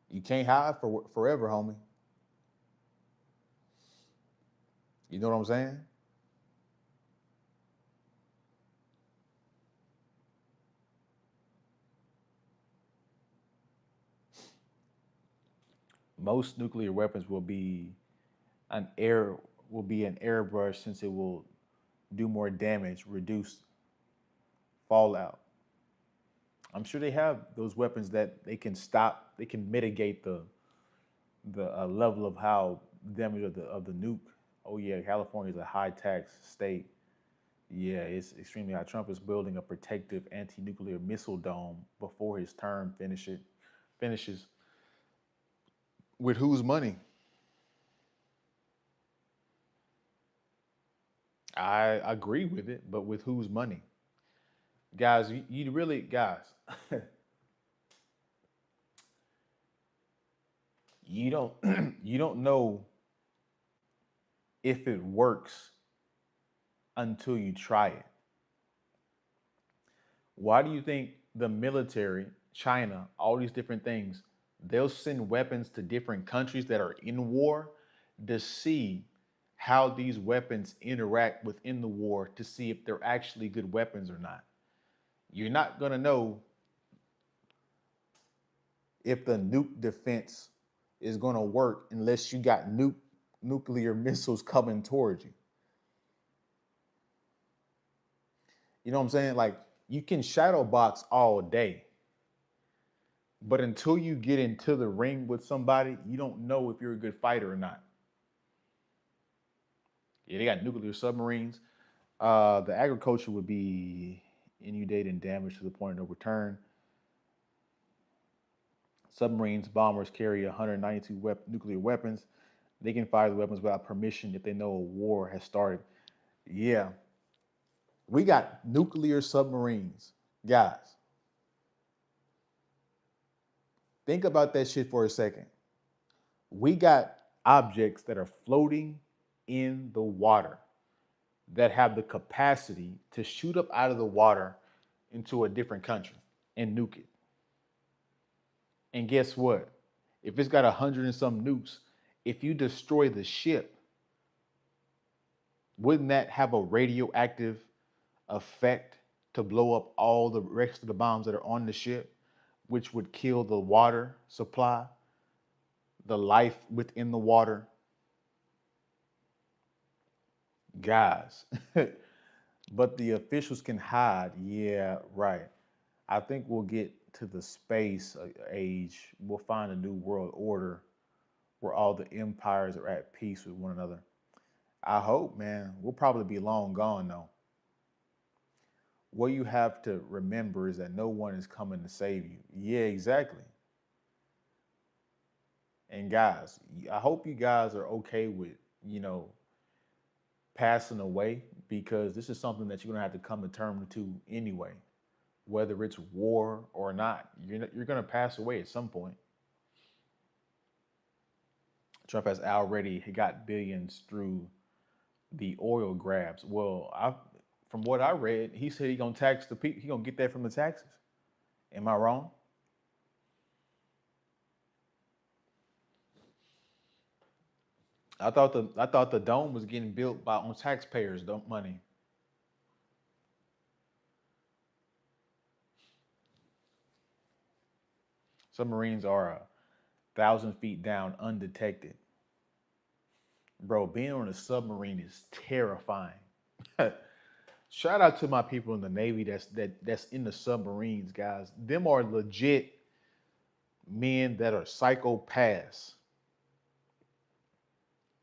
You can't hide for forever, homie. You know what I'm saying? Most nuclear weapons an air will be an airbrush, since it will do more damage, reduce fallout. I'm sure they have those weapons that they can mitigate the level of how damage of the nuke. Oh yeah, California is a high tax state. Yeah, it's extremely high. Trump is building a protective anti-nuclear missile dome before his term finishes. With whose money? I agree with it, but with whose money? Guys, you really, guys, you don't you don't know if it works until you try it. Why do you think the military, China, all these different things, They'll send weapons to different countries that are in war to see how these weapons interact within the war to see if they're actually good weapons or not. You're not going to know if the nuke defense is going to work unless you got nuclear missiles coming towards you. You know what I'm saying? Like, you can shadow box all day, but until you get into the ring with somebody, you don't know if you're a good fighter or not. Yeah, they got nuclear submarines. The agriculture would be inundated and damaged to the point of no return. Submarines, bombers carry 192 nuclear weapons. They can fire the weapons without permission if they know a war has started. Yeah, we got nuclear submarines. Guys, think about that shit for a second. We got objects that are floating in the water that have the capacity to shoot up out of the water into a different country and nuke it. And guess what? If it's got 100 and some nukes, if you destroy the ship, wouldn't that have a radioactive effect to blow up all the rest of the bombs that are on the ship, which would kill the water supply, the life within the water? Guys, but the officials can hide. Yeah, right. I think we'll get to the space age. We'll find a new world order where all the empires are at peace with one another. I hope, man. We'll probably be long gone, though. What you have to remember is that no one is coming to save you. Yeah, exactly. And guys, I hope you guys are okay with, you know, passing away, because this is something that you're gonna have to come to terms to anyway, whether it's war or not. You're gonna pass away at some point. Trump has already got billions through the oil grabs. Well, from what I read, he said he gonna tax the people. He gonna get that from the taxes. Am I wrong? I thought the dome was getting built by on taxpayers' money. Submarines are 1,000 feet down, undetected. Bro, being on a submarine is terrifying. Shout out to my people in the Navy that's in the submarines, guys. Them are legit men that are psychopaths.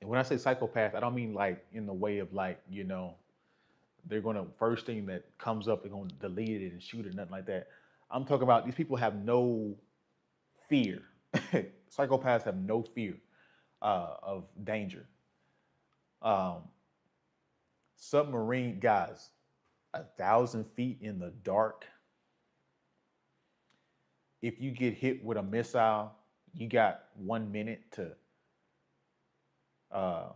And when I say psychopath, I don't mean like in the way of like, they're gonna first thing that comes up, they're gonna delete it and shoot it, nothing like that. I'm talking about these people have no fear. Psychopaths have no fear of danger. Um, Submarine guys, 1,000 feet in the dark. If you get hit with a missile, you got 1 minute uh,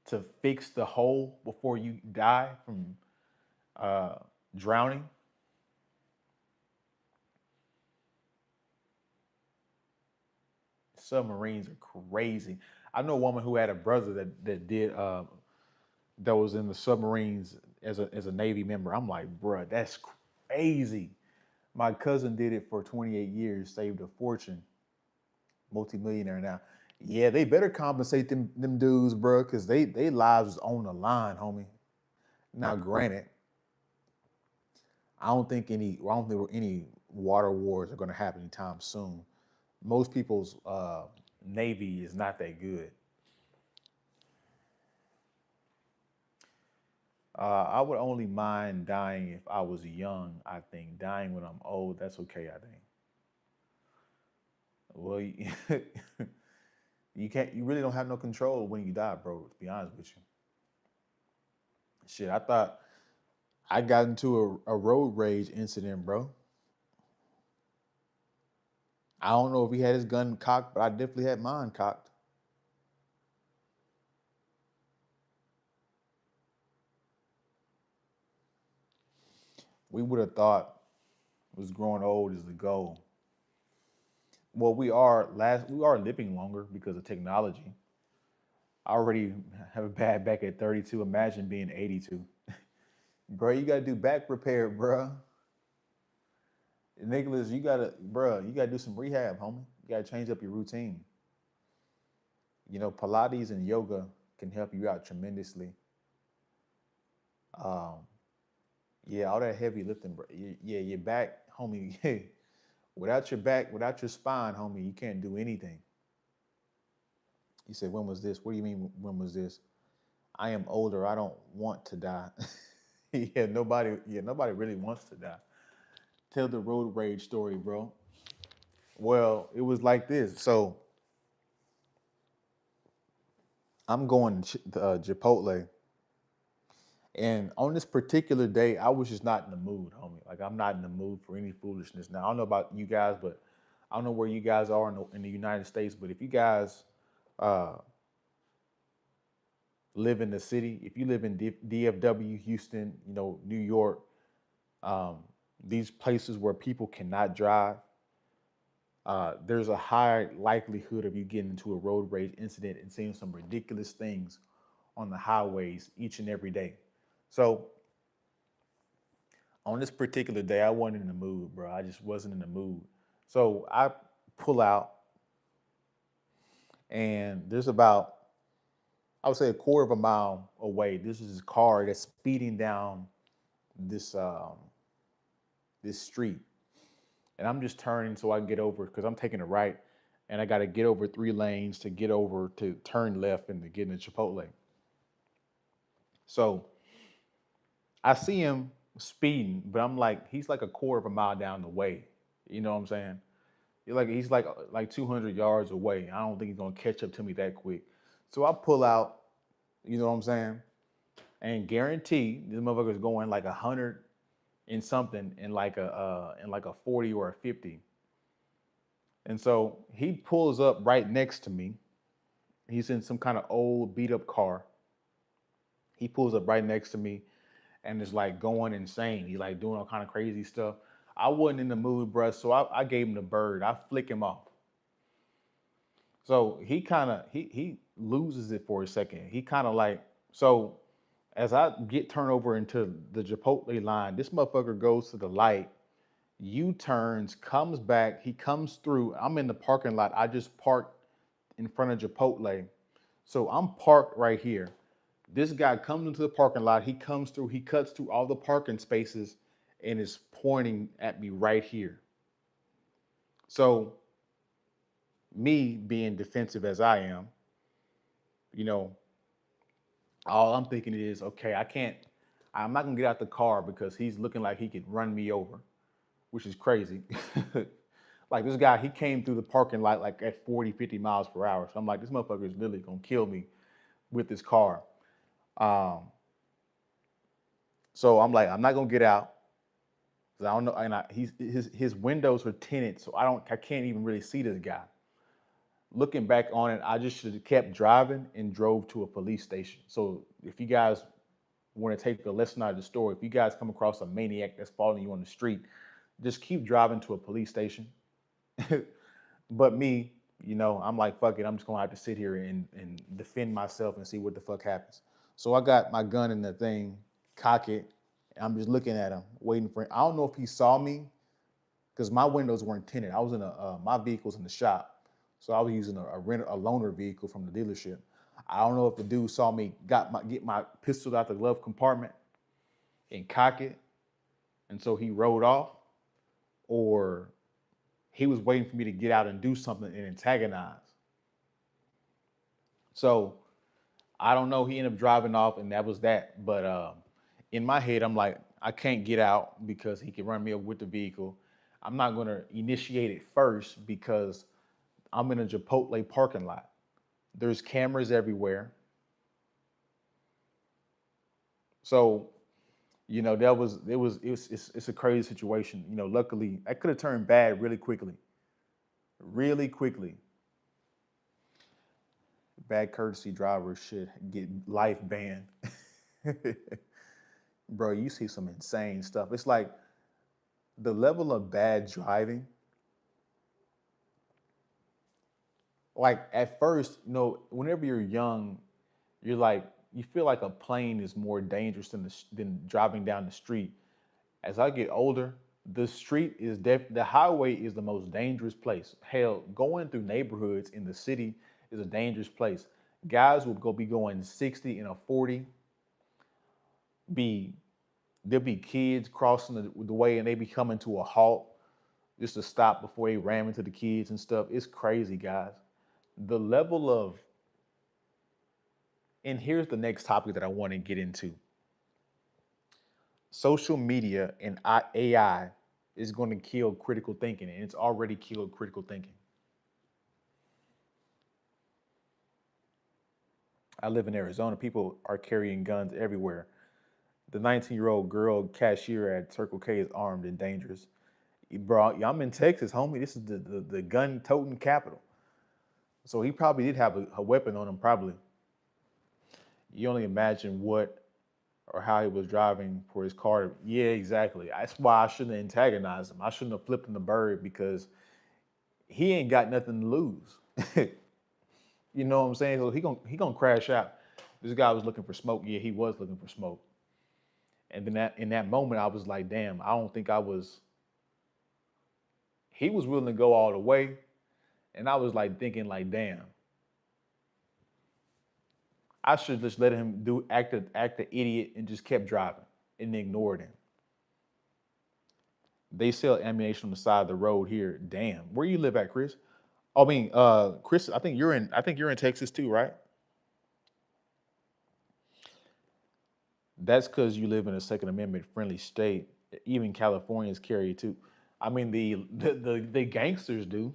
to fix the hole before you die from uh, drowning. Submarines are crazy. I know a woman who had a brother that was in the submarines as a Navy member. I'm like, bruh, that's crazy. My cousin did it for 28 years, saved a fortune, multimillionaire now. Yeah, they better compensate them dudes, bro, because they lives is on the line, homie. Now, granted, I don't think any water wars are going to happen anytime soon. Most people's navy is not that good. I would only mind dying if I was young. I think dying when I'm old, that's okay. I think. Well, you can't. You really don't have no control when you die, bro. To be honest with you, shit. I thought I got into a road rage incident, bro. I don't know if he had his gun cocked, but I definitely had mine cocked. We would have thought Was growing old is the goal. Well, we are living longer because of technology. I already have a bad back at 32. Imagine being 82. Bro, you gotta do back repair, bro. Nicholas, you gotta do some rehab, homie. You gotta change up your routine. Pilates and yoga can help you out tremendously. Um, yeah, all that heavy lifting, bro. Yeah, your back, homie. Without your back, without your spine, homie, you can't do anything. You said, when was this? What do you mean, when was this? I am older. I don't want to die. Yeah, nobody really wants to die. Tell the road rage story, bro. Well, it was like this. So I'm going to Chipotle, and on this particular day, I was just not in the mood, homie. Like, I'm not in the mood for any foolishness. Now, I don't know about you guys, but I don't know where you guys are in the United States. But if you guys uh, live in the city, if you live in DFW, Houston, New York, um, these places where people cannot drive, there's a high likelihood of you getting into a road rage incident and seeing some ridiculous things on the highways each and every day. So on this particular day, I wasn't in the mood, bro. I just wasn't in the mood. So I pull out, and there's about, I would say, a quarter of a mile away. This is a car that's speeding down this this street, and I'm just turning so I can get over because I'm taking a right, and I got to get over 3 lanes to get over to turn left and to get into Chipotle. So I see him speeding, but I'm like, he's like a quarter of a mile down the way. You know what I'm saying? He's like 200 yards away. I don't think he's gonna catch up to me that quick. So I pull out. You know what I'm saying? And guarantee this motherfucker's going like 100 and something in like a 40 or a 50. And so he pulls up right next to me. He's in some kind of old beat up car. He pulls up right next to me and is like going insane. He's like doing all kind of crazy stuff. I wasn't in the mood, bruh, so I gave him the bird. I flick him off. So he loses it for a second. He kind of like, so as I get turned over into the Chipotle line, this motherfucker goes to the light, U-turns, comes back, he comes through. I'm in the parking lot. I just parked in front of Chipotle. So I'm parked right here. This guy comes into the parking lot, he comes through, he cuts through all the parking spaces and is pointing at me right here. So me being defensive as I am, you know, all I'm thinking is, okay, I'm not gonna get out the car because he's looking like he could run me over, which is crazy. Like this guy, he came through the parking lot like at 40, 50 miles per hour. So I'm like, this motherfucker is literally gonna kill me with this car. Um, so I'm like, I'm not gonna get out because I don't know. And his windows are tinted, so I can't even really see this guy. Looking back on it, I just should have kept driving and drove to a police station. So if you guys want to take a lesson out of the story, if you guys come across a maniac that's following you on the street, just keep driving to a police station. But me, I'm like, fuck it, I'm just gonna have to sit here and defend myself and see what the fuck happens. So I got my gun in the thing, cock it, and I'm just looking at him, waiting for him. I don't know if he saw me because my windows weren't tinted. I was in my vehicle's in the shop. So I was using a loaner vehicle from the dealership. I don't know if the dude saw me get my pistol out the glove compartment and cock it, and so he rode off, or he was waiting for me to get out and do something and antagonize. So I don't know. He ended up driving off, and that was that. But in my head, I'm like, I can't get out because he can run me over with the vehicle. I'm not going to initiate it first because I'm in a Chipotle parking lot. There's cameras everywhere. So, it's a crazy situation. Luckily I could have turned bad really quickly. Really quickly. Bad courtesy drivers should get life banned. Bro, you see some insane stuff. It's like The level of bad driving, like at first, whenever you're young, you're like, you feel like a plane is more dangerous than driving down the street. As I get older, the highway is the most dangerous place. Hell, going through neighborhoods in the city is a dangerous place. Guys will be going 60 and a 40, be there'll be kids crossing the way and they be coming to a halt just to stop before they ram into the kids and stuff. It's crazy, guys. The level of, and here's the next topic that I want to get into. Social media and AI is going to kill critical thinking, and it's already killed critical thinking. I live in Arizona. People are carrying guns everywhere. The 19-year-old girl cashier at Circle K is armed and dangerous. Bro, I'm in Texas, homie. This is the gun-toting capital. So he probably did have a weapon on him, probably. You only imagine what or how he was driving for his car. Yeah, exactly. That's why I shouldn't have antagonized him. I shouldn't have flipped him the bird because he ain't got nothing to lose. You know what I'm saying? So he gonna crash out. This guy was looking for smoke. Yeah, he was looking for smoke. And then in that moment, I was like, damn, I don't think I was. He was willing to go all the way, and I was like thinking, like, damn, I should just let him act the idiot and just kept driving and ignored him. They sell ammunition on the side of the road here. Damn, where you live at, Chris? I mean, Chris, I think you're in Texas too, right? That's because you live in a Second Amendment friendly state. Even Californians carry it too. I mean, the gangsters do.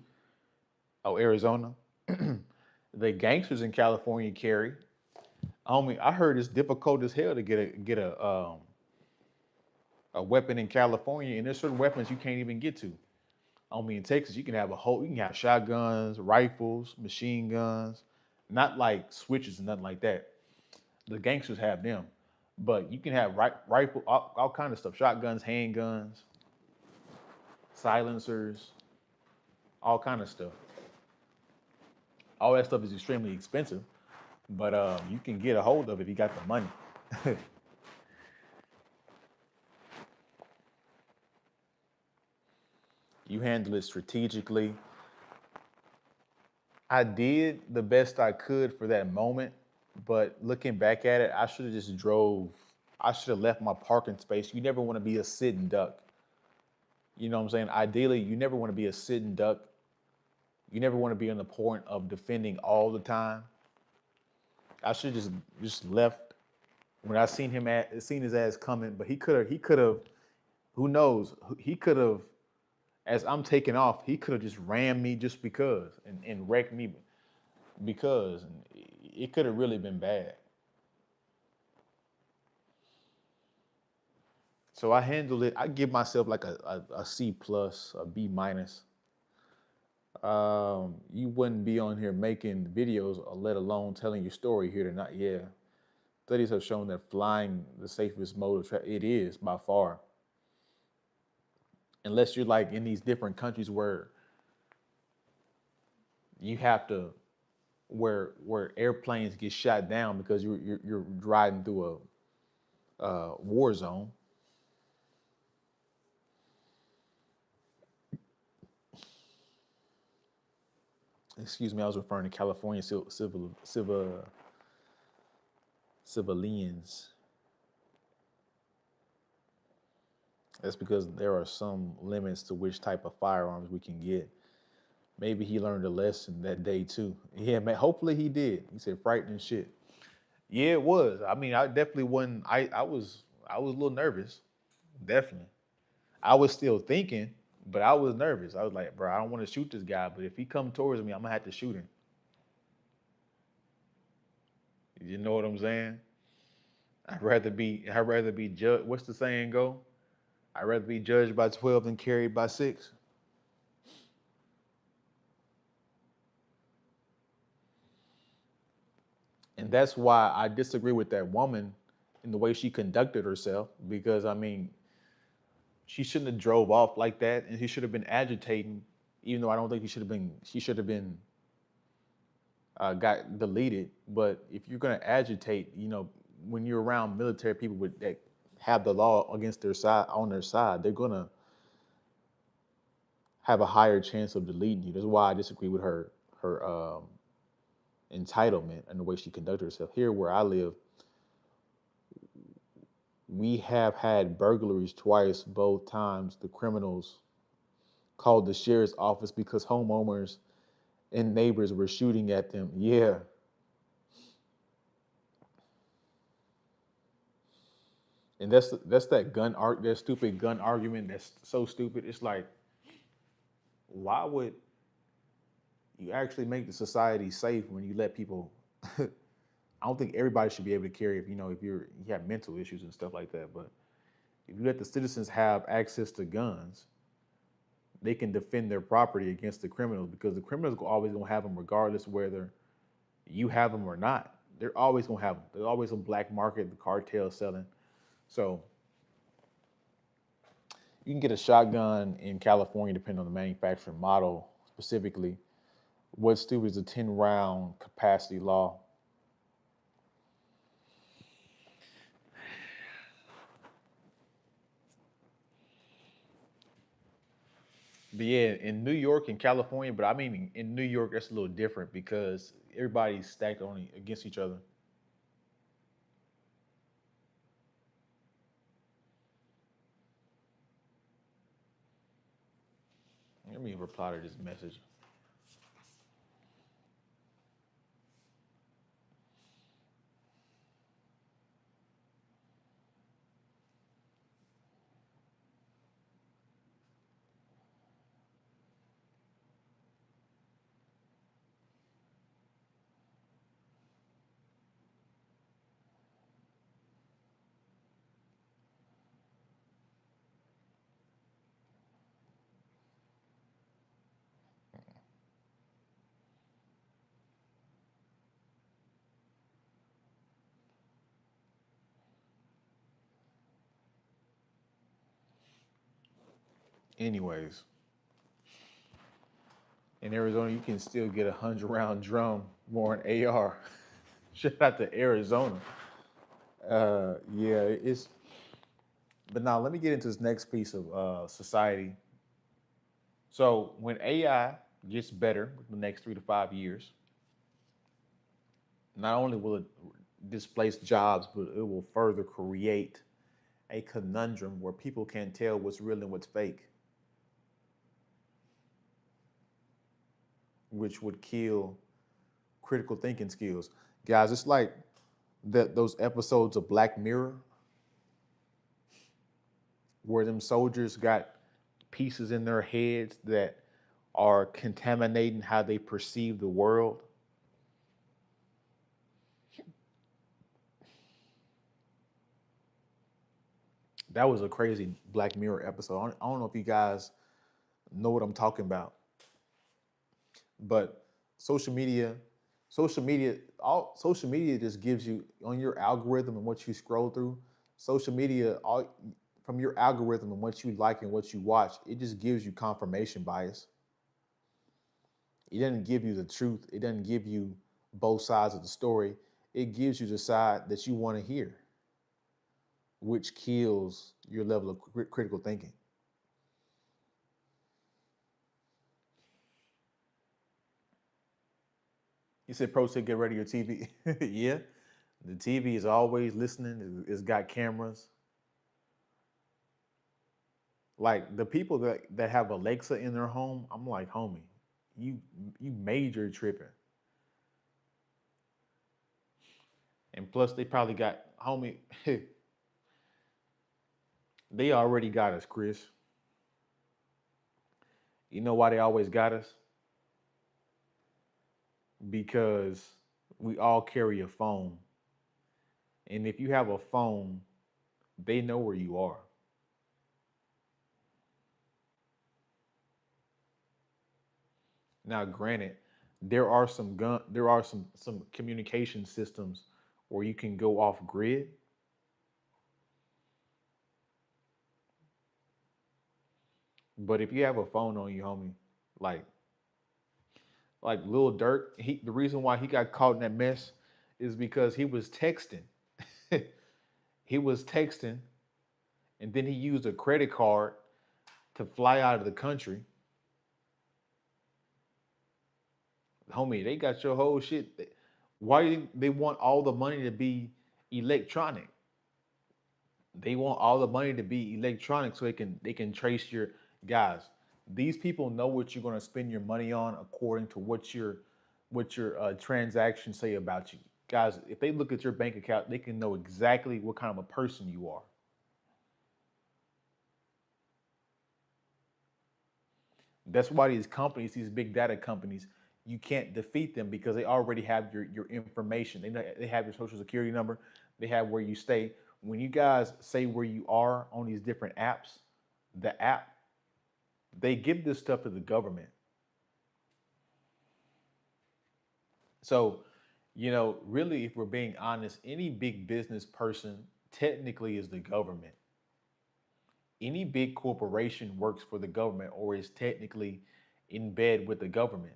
Oh, Arizona. The gangsters in California carry. Homie, I heard it's difficult as hell to get a weapon in California, and there's certain weapons you can't even get to. Homie, in Texas, you can have shotguns, rifles, machine guns, not like switches and nothing like that. The gangsters have them, but you can have rifle, all kind of stuff, shotguns, handguns, silencers, all kind of stuff. All that stuff is extremely expensive, but you can get a hold of it if you got the money. You handle it strategically. I did the best I could for that moment, but looking back at it, I should have just drove. I should have left my parking space. You never want to be a sitting duck. You know what I'm saying? Ideally, you never want to be a sitting duck. You never want to be on the point of defending all the time. I should just left when I seen his ass coming, but he could have who knows? He could have, as I'm taking off, he could have just rammed me just because and wrecked me because it could have really been bad. So I handled it. I give myself like a C plus, a B minus. You wouldn't be on here making videos, or let alone telling your story here tonight. Yeah, studies have shown that flying the safest mode of travel. It is by far, unless you're like in these different countries where you have to, where airplanes get shot down because you're driving through a war zone. Excuse me, I was referring to California civilians. That's because there are some limits to which type of firearms we can get. Maybe he learned a lesson that day too. Yeah, man. Hopefully he did. He said frightening shit. Yeah, it was. I mean, I definitely wasn't. I was a little nervous. Definitely. I was still thinking, but I was nervous. I was like, bro, I don't want to shoot this guy, but if he come towards me, I'm gonna have to shoot him. You know what I'm saying? I'd rather be judged. What's the saying go? I'd rather be judged by 12 than carried by 6. And that's why I disagree with that woman in the way she conducted herself. Because I mean, she shouldn't have drove off like that, and he should have been agitating. Even though I don't think she should have been got deleted. But if you're gonna agitate, when you're around military people that have the law against their side on their side, they're gonna have a higher chance of deleting you. That's why I disagree with her entitlement and the way she conducted herself. Here where I live, we have had burglaries twice. Both times the criminals called the sheriff's office because homeowners and neighbors were shooting at them. Yeah. And that's that stupid gun argument that's so stupid. It's like, why would you actually make the society safe when you let people I don't think everybody should be able to carry if you have mental issues and stuff like that. But if you let the citizens have access to guns, they can defend their property against the criminals because the criminals are always gonna have them regardless whether you have them or not. They're always gonna have them. There's always a black market, the cartel selling. So you can get a shotgun in California depending on the manufacturing model specifically. What's stupid is a 10-round capacity law. But yeah, in New York and California, but I mean in New York that's a little different because everybody's stacked on against each other. Let me reply to this message. Anyways, in Arizona you can still get 100-round drum more an AR. Shout out to Arizona. Yeah, it's. But now let me get into this next piece of society. So when AI gets better in the next 3 to 5 years, not only will it displace jobs, but it will further create a conundrum where people can't tell what's real and what's fake, which would kill critical thinking skills. Guys, it's like those episodes of Black Mirror where them soldiers got pieces in their heads that are contaminating how they perceive the world. That was a crazy Black Mirror episode. I don't know if you guys know what I'm talking about, but social media, social media just gives you on your algorithm and what you scroll through. Social media, all from your algorithm and what you like and what you watch, it just gives you confirmation bias. It doesn't give you the truth. It doesn't give you both sides of the story. It gives you the side that you want to hear, which kills your level of critical thinking. You said pro said get rid of your TV. Yeah, the TV is always listening. It's got cameras. Like the people that have Alexa in their home, I'm like, homie, you you major tripping. And plus, they probably got homie. They already got us, Chris. You know why they always got us? Because we all carry a phone, and if you have a phone, they know where you are. Now, granted, there are some communication systems where you can go off grid, But if you have a phone on you, homie, like Lil Durk, the reason why he got caught in that mess is because he was texting. He was texting, and then he used a credit card to fly out of the country. Homie, they got your whole shit. Why they want all the money to be electronic? They want all the money to be electronic so they can trace your guys. These people know what you're going to spend your money on according to what your transactions say about you. Guys, if they look at your bank account, they can know exactly what kind of a person you are. That's why these companies, these big data companies, you can't defeat them because they already have your information. They have your social security number. They have where you stay. When you guys say where you are on these different apps, the app they give this stuff to the government. So, really, if we're being honest, any big business person technically is the government. Any big corporation works for the government or is technically in bed with the government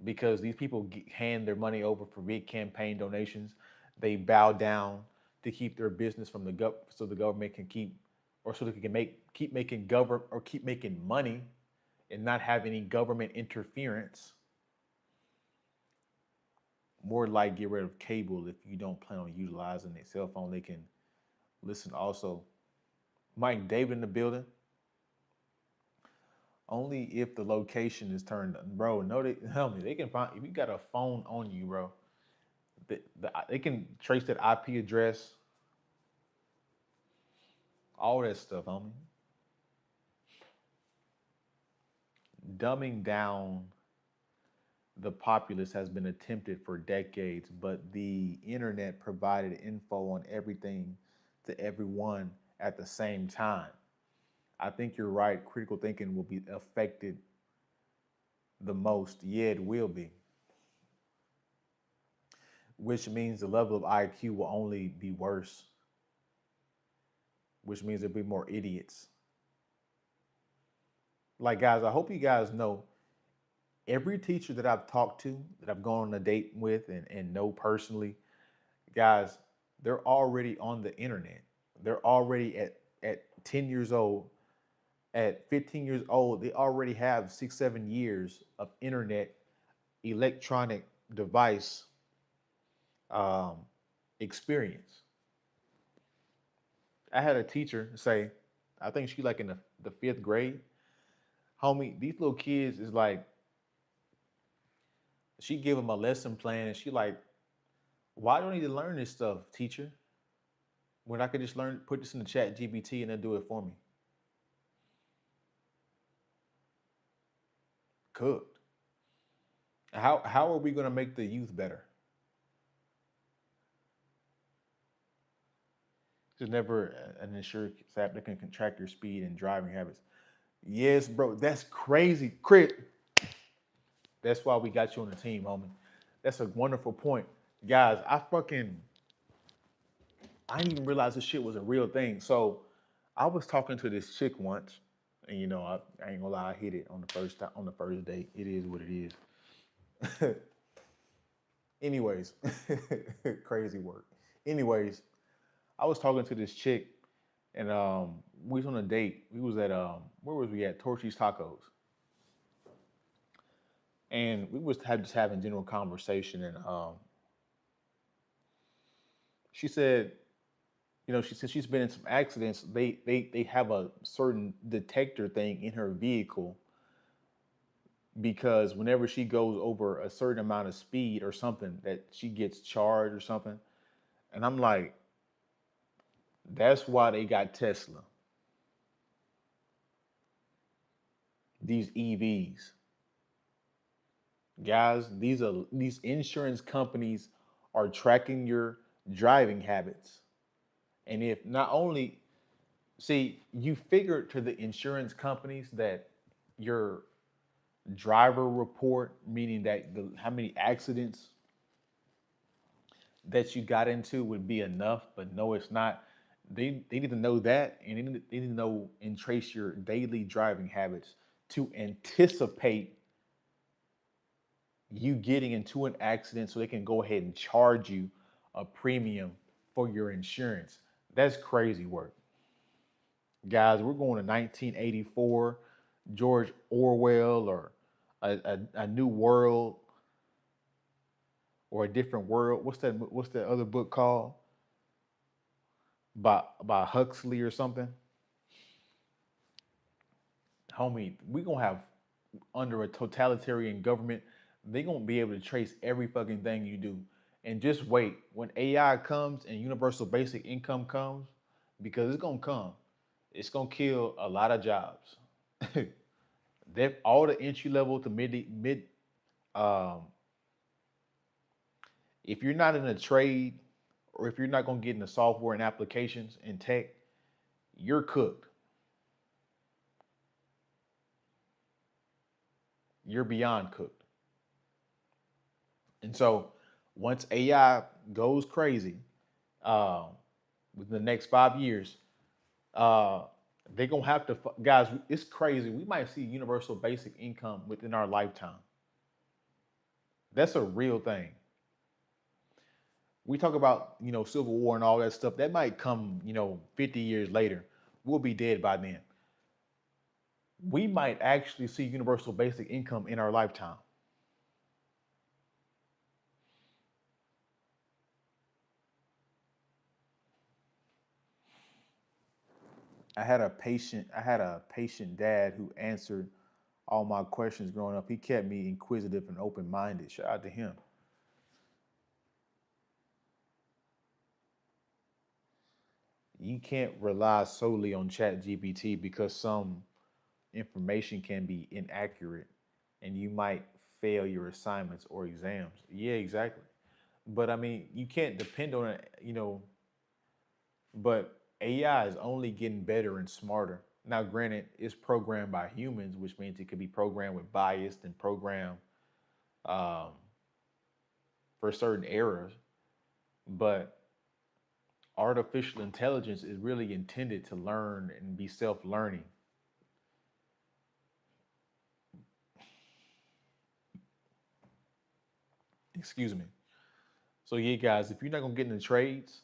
because these people hand their money over for big campaign donations. They bow down to keep their business from the so the government can keep, or so they can keep making or keep making money and not have any government interference. More like get rid of cable if you don't plan on utilizing a cell phone. They can listen also. Mike David in the building. Only if the location is turned on. Bro, no, they tell me they can find if you got a phone on you, bro. They can trace that IP address, all that stuff, homie. Dumbing down the populace has been attempted for decades, but the internet provided info on everything to everyone at the same time. I think you're right. Critical thinking will be affected the most. Yeah, it will be, which means the level of IQ will only be worse, which means there'll be more idiots. Like, guys, I hope you guys know every teacher that I've talked to, that I've gone on a date with and know personally, guys, they're already on the internet. They're already at 10 years old, at 15 years old, they already have 6, 7 years of internet, electronic device um, experience. I had a teacher say, I think she like in the fifth grade, homie, these little kids is like, she gave them a lesson plan and she like, why do I need to learn this stuff, teacher? When I could just put this in the chat GBT and then do it for me. Cooked. How are we gonna make the youth better? There's never an insurance app that can track your speed and driving habits. Yes, bro, that's crazy. Crit. That's why we got you on the team, homie. That's a wonderful point. Guys, I didn't even realize this shit was a real thing. So I was talking to this chick once, and I ain't gonna lie, I hit it on the first time on the first date. It is what it is. Anyways, crazy work. Anyways, I was talking to this chick, and we was on a date. We was at where was we at? Torchy's Tacos, and we was just having general conversation. And she said, she said she's been in some accidents. They have a certain detector thing in her vehicle because whenever she goes over a certain amount of speed or something, that she gets charged or something. And I'm like, that's why they got Tesla. These EVs, guys. These insurance companies are tracking your driving habits, and if not only see you figure to the insurance companies that your driver report, meaning that how many accidents that you got into would be enough, but no, it's not. They need to know that, and they need to know and trace your daily driving habits to anticipate you getting into an accident so they can go ahead and charge you a premium for your insurance. That's crazy work. Guys, we're going to 1984, George Orwell, or a new world, or a different world. What's that other book called? By Huxley or something? Homie, we gonna have, under a totalitarian government, they gonna be able to trace every fucking thing you do. And just wait, when AI comes and universal basic income comes, because it's gonna come, it's gonna kill a lot of jobs. That all the entry level to mid, um, if you're not in a trade, or if you're not gonna get into software and applications and tech, you're cooked. You're beyond cooked. And so once AI goes crazy, uh, within the next 5 years, uh, they're gonna have to, guys. It's crazy. We might see universal basic income within our lifetime. That's a real thing. We talk about, Civil War and all that stuff. That might come, 50 years later. We'll be dead by then. We might actually see universal basic income in our lifetime. I had a patient dad who answered all my questions growing up. He kept me inquisitive and open minded. Shout out to him. You can't rely solely on Chat GPT because some information can be inaccurate and you might fail your assignments or exams. Yeah, exactly. But I mean, you can't depend on it. But AI is only getting better and smarter. Now, granted, it's programmed by humans, which means it could be programmed with bias and programmed um, for certain errors. But artificial intelligence is really intended to learn and be self-learning. Excuse me. So yeah, guys, if you're not gonna get into trades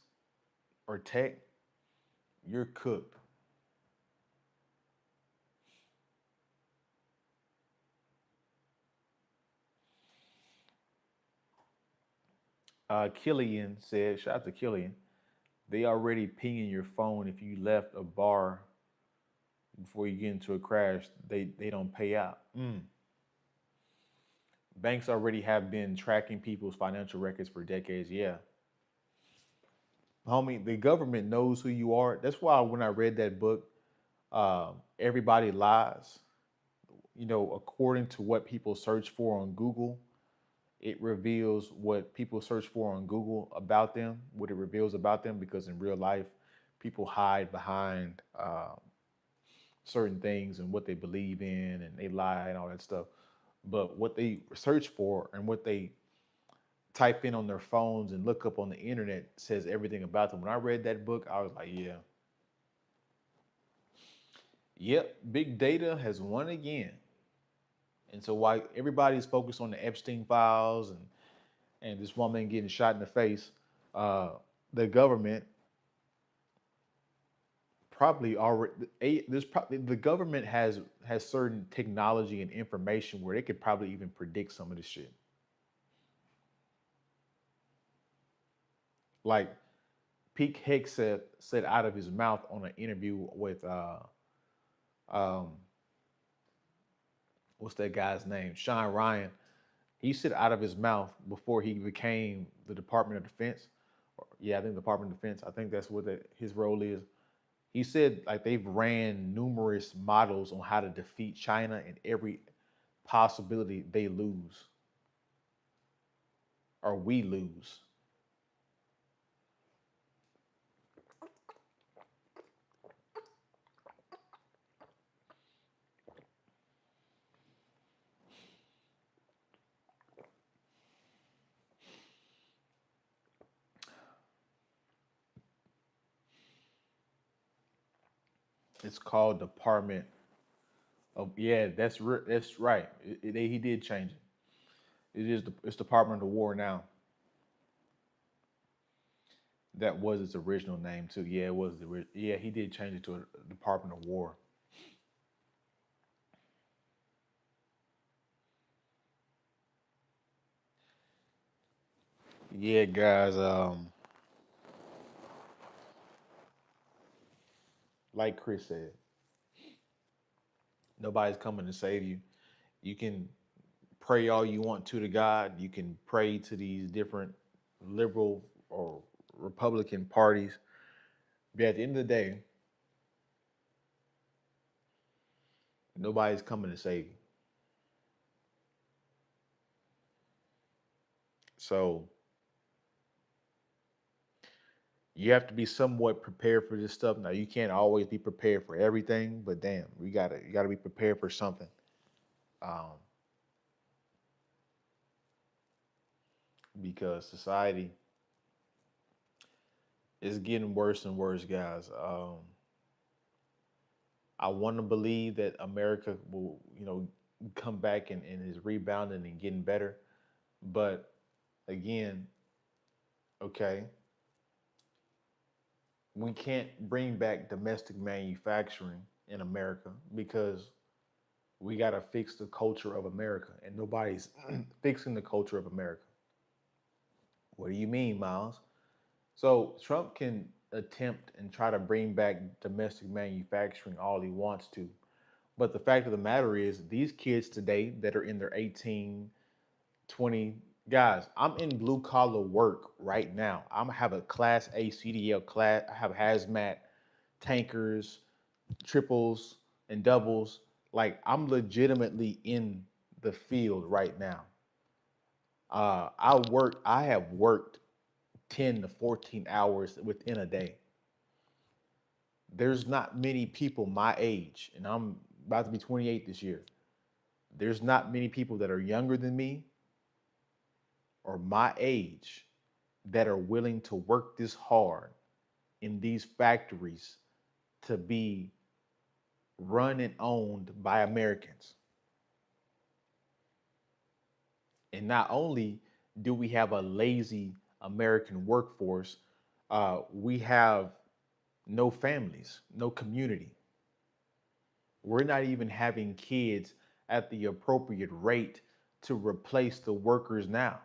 or tech, you're cooked. Killian said, shout out to Killian. They already pinging your phone if you left a bar before you get into a crash. They don't pay out. Banks already have been tracking people's financial records for decades. Yeah, homie, the government knows who you are. That's why when I read that book, Everybody Lies. According to what people search for on Google, it reveals what people search for on Google about them, what it reveals about them, because in real life, people hide behind certain things and what they believe in, and they lie and all that stuff. But what they search for and what they type in on their phones and look up on the internet says everything about them. When I read that book, I was like, yeah, yep, big data has won again. And so while everybody's focused on the Epstein files and this woman getting shot in the face, uh, the government probably already there's probably the government has certain technology and information where they could probably even predict some of this shit. Like Pete Hicks said out of his mouth on an interview with um what's that guy's name, Sean Ryan. He said out of his mouth before he became the Department of Defense. Yeah, I think the Department of Defense. I think that's what his role is. He said like they've ran numerous models on how to defeat China, and every possibility they lose or we lose. It's called Department of, yeah, that's right. He did change it. It's Department of War now. That was its original name too. Yeah, it was yeah, he did change it to a Department of War. Yeah, guys. Like Chris said, nobody's coming to save you. You can pray all you want to God. You can pray to these different liberal or Republican parties. But at the end of the day, nobody's coming to save you. So you have to be somewhat prepared for this stuff. Now you can't always be prepared for everything, but damn, you gotta be prepared for something. Um, because society is getting worse and worse, guys. I want to believe that America will, come back and is rebounding and getting better. But again, okay, we can't bring back domestic manufacturing in America because we got to fix the culture of America, and nobody's fixing the culture of America. What do you mean, Miles? So Trump can attempt and try to bring back domestic manufacturing all he wants to. But the fact of the matter is, these kids today that are in their 18, 20, guys, I'm in blue collar work right now. I'm have a class A CDL class. I have hazmat, tankers, triples, and doubles. Like I'm legitimately in the field right now. I have worked 10 to 14 hours within a day. There's not many people my age, and I'm about to be 28 this year. There's not many people that are younger than me or my age that are willing to work this hard in these factories to be run and owned by Americans. And not only do we have a lazy American workforce, we have no families, no community. We're not even having kids at the appropriate rate to replace the workers now.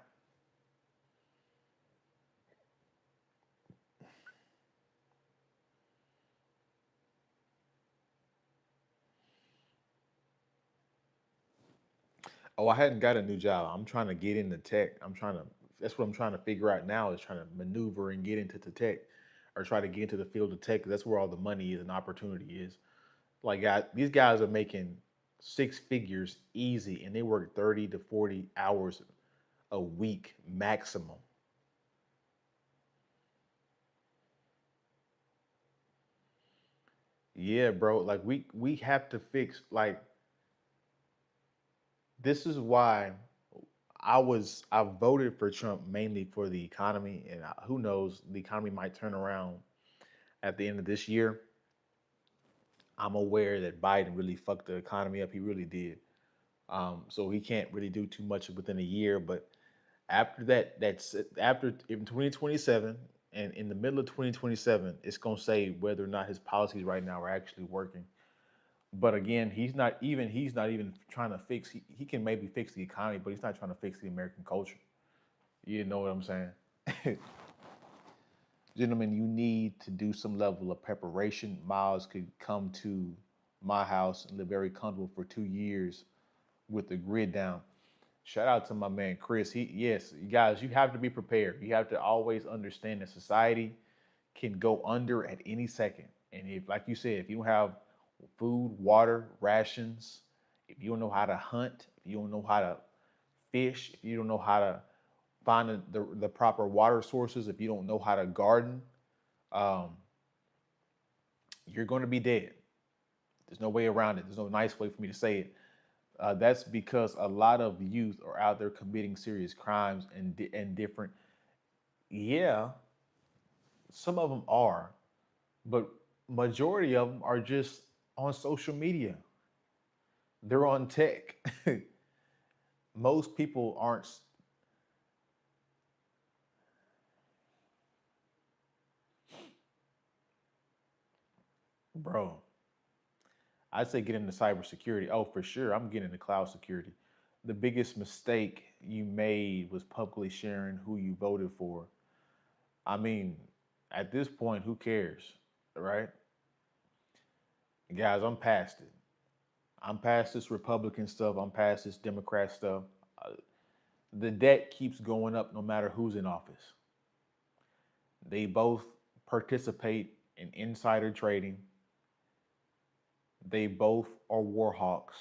Oh, I hadn't got a new job. I'm trying to get into tech. That's what I'm trying to figure out now is trying to maneuver and get into the tech or try to get into the field of tech 'cause that's where all the money is and opportunity is. Like, these guys are making six figures easy and they work 30 to 40 hours a week maximum. Yeah, bro. Like, we have to fix, like, this is why I voted for Trump mainly for the economy, and who knows, the economy might turn around at the end of this year. I'm aware that Biden really fucked the economy up. He really did. So he can't really do too much within a year. But after that, that's after in 2027 and in the middle of 2027, it's gonna say whether or not his policies right now are actually working. But again, he's not even trying to fix. He can maybe fix the economy, but he's not trying to fix the American culture. You know what I'm saying? Gentlemen, you need to do some level of preparation. Miles could come to my house and live very comfortable for 2 years with the grid down. Shout out to my man Chris. Yes, you guys, you have to be prepared. You have to always understand that society can go under at any second. And if, like you said, if you don't have food, water, rations, if you don't know how to hunt, if you don't know how to fish, if you don't know how to find the proper water sources, if you don't know how to garden, um, you're going to be dead. There's no way around it. There's no nice way for me to say it. That's because a lot of youth are out there committing serious crimes and different. Yeah, some of them are, but majority of them are just on social media. They're on tech. Most people aren't, bro. I'd say get into cybersecurity. Oh, for sure. I'm getting into cloud security. The biggest mistake you made was publicly sharing who you voted for. I mean, at this point, who cares, right? Guys, I'm past it. I'm past this Republican stuff. I'm past this Democrat stuff. Uh, the debt keeps going up no matter who's in office. They both participate in insider trading. They both are war hawks.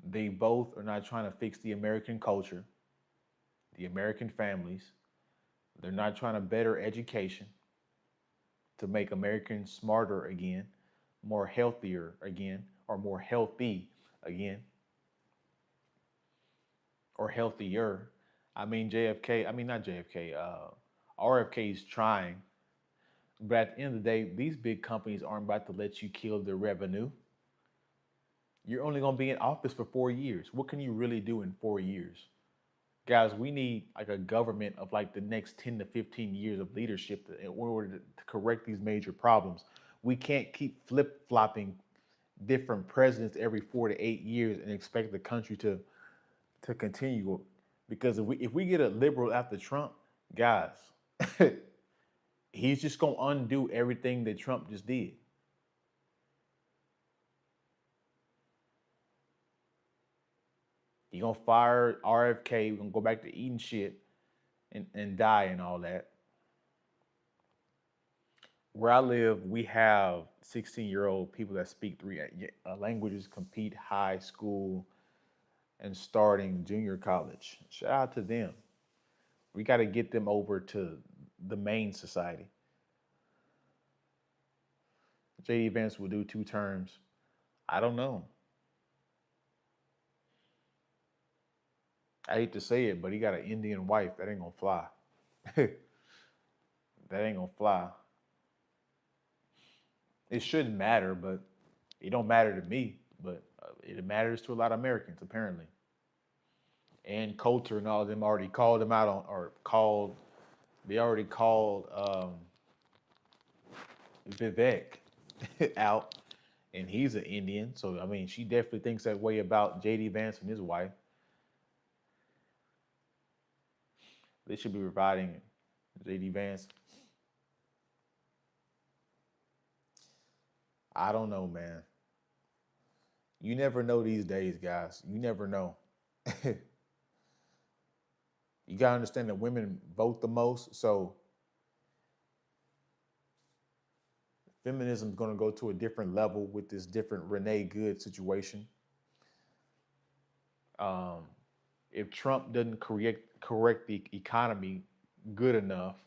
They both are not trying to fix the American culture, the American families. They're not trying to better education to make Americans smarter again, more healthier again, or more healthy again, or healthier. I mean, JFK, I mean, not JFK, RFK is trying. But at the end of the day, these big companies aren't about to let you kill their revenue. You're only going to be in office for 4 years. What can you really do in 4 years? Guys, we need like a government of like the next 10 to 15 years of leadership in order to correct these major problems. We can't keep flip flopping different presidents every 4 to 8 years and expect the country to continue. Because if we get a liberal after Trump, guys, he's just gonna undo everything that Trump just did. He gonna fire RFK. We're gonna go back to eating shit and die and all that. Where I live, we have 16-year-old people that speak three languages, compete high school and starting junior college. Shout out to them. We got to get them over to the main society. JD Vance will do 2 terms. I don't know. I hate to say it, but he got an Indian wife. That ain't gonna fly. That ain't gonna fly. It shouldn't matter, but it don't matter to me. But it matters to a lot of Americans apparently. And Coulter and all of them already called him out on, or called. They already called Vivek out, and he's an Indian. So I mean, she definitely thinks that way about JD Vance and his wife. They should be providing JD Vance. I don't know, man. You never know these days, guys. You never know. You gotta understand that women vote the most, so feminism is gonna go to a different level with this different Renee Good situation. Um, if Trump doesn't correct the economy good enough,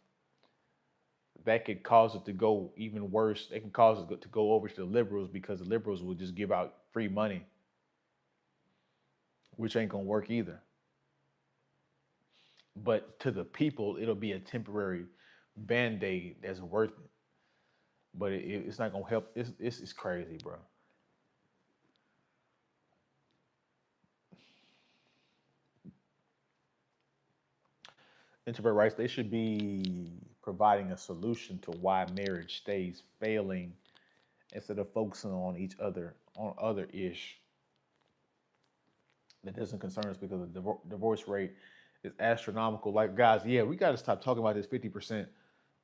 that could cause it to go even worse. It can cause it to go over to the liberals because the liberals will just give out free money, which ain't gonna work either. But to the people, it'll be a temporary band aid that's worth it. But it's not gonna help. It's crazy, bro. Introvert rights, they should be providing a solution to why marriage stays failing instead of focusing on each other, on other ish that doesn't concern us because the divorce rate is astronomical. Like, guys, yeah, we got to stop talking about this 50%.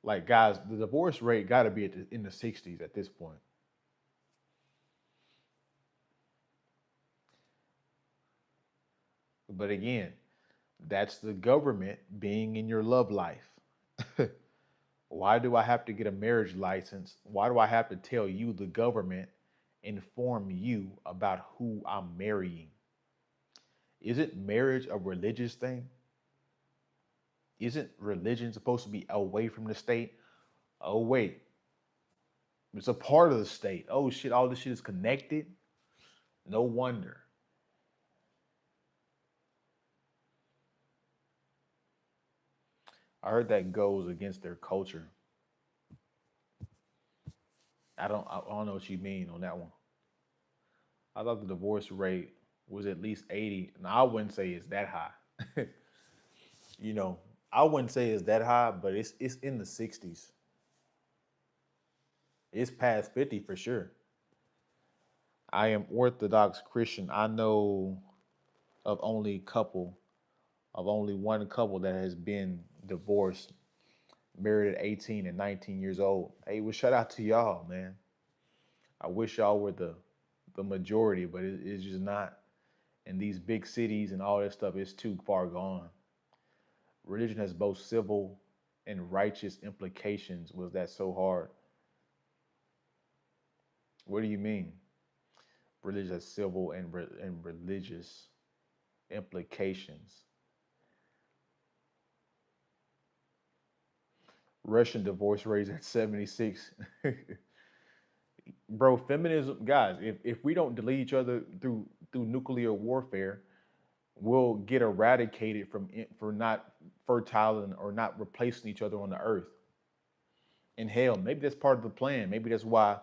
Like, guys, the divorce rate got to be in the 60s at this point. But again, that's the government being in your love life. Why do I have to get a marriage license? Why do I have to tell you, the government, inform you about who I'm marrying? Isn't marriage a religious thing? Isn't religion supposed to be away from the state? Oh, wait, it's a part of the state. Oh, shit, all this shit is connected? No wonder. I heard that goes against their culture. I don't know what you mean on that one. I thought the divorce rate was at least 80. Now I wouldn't say it's that high. you know, I wouldn't say it's that high, but it's in the 60s. It's past 50 for sure. I am Orthodox Christian. I know of only couple of only one couple that has been divorced, married at 18 and 19 years old. Hey, well, shout out to y'all, man. I wish y'all were the majority, but it's just not. In these big cities and all that stuff, it's too far gone. Religion has both civil and righteous implications. Was that so hard? What do you mean? Religion has civil and religious implications. Russian divorce rate at 76. Bro, feminism, guys, if we don't delete each other through nuclear warfare, we'll get eradicated for not fertile or not replacing each other on the earth. And hell, maybe that's part of the plan. Maybe that's why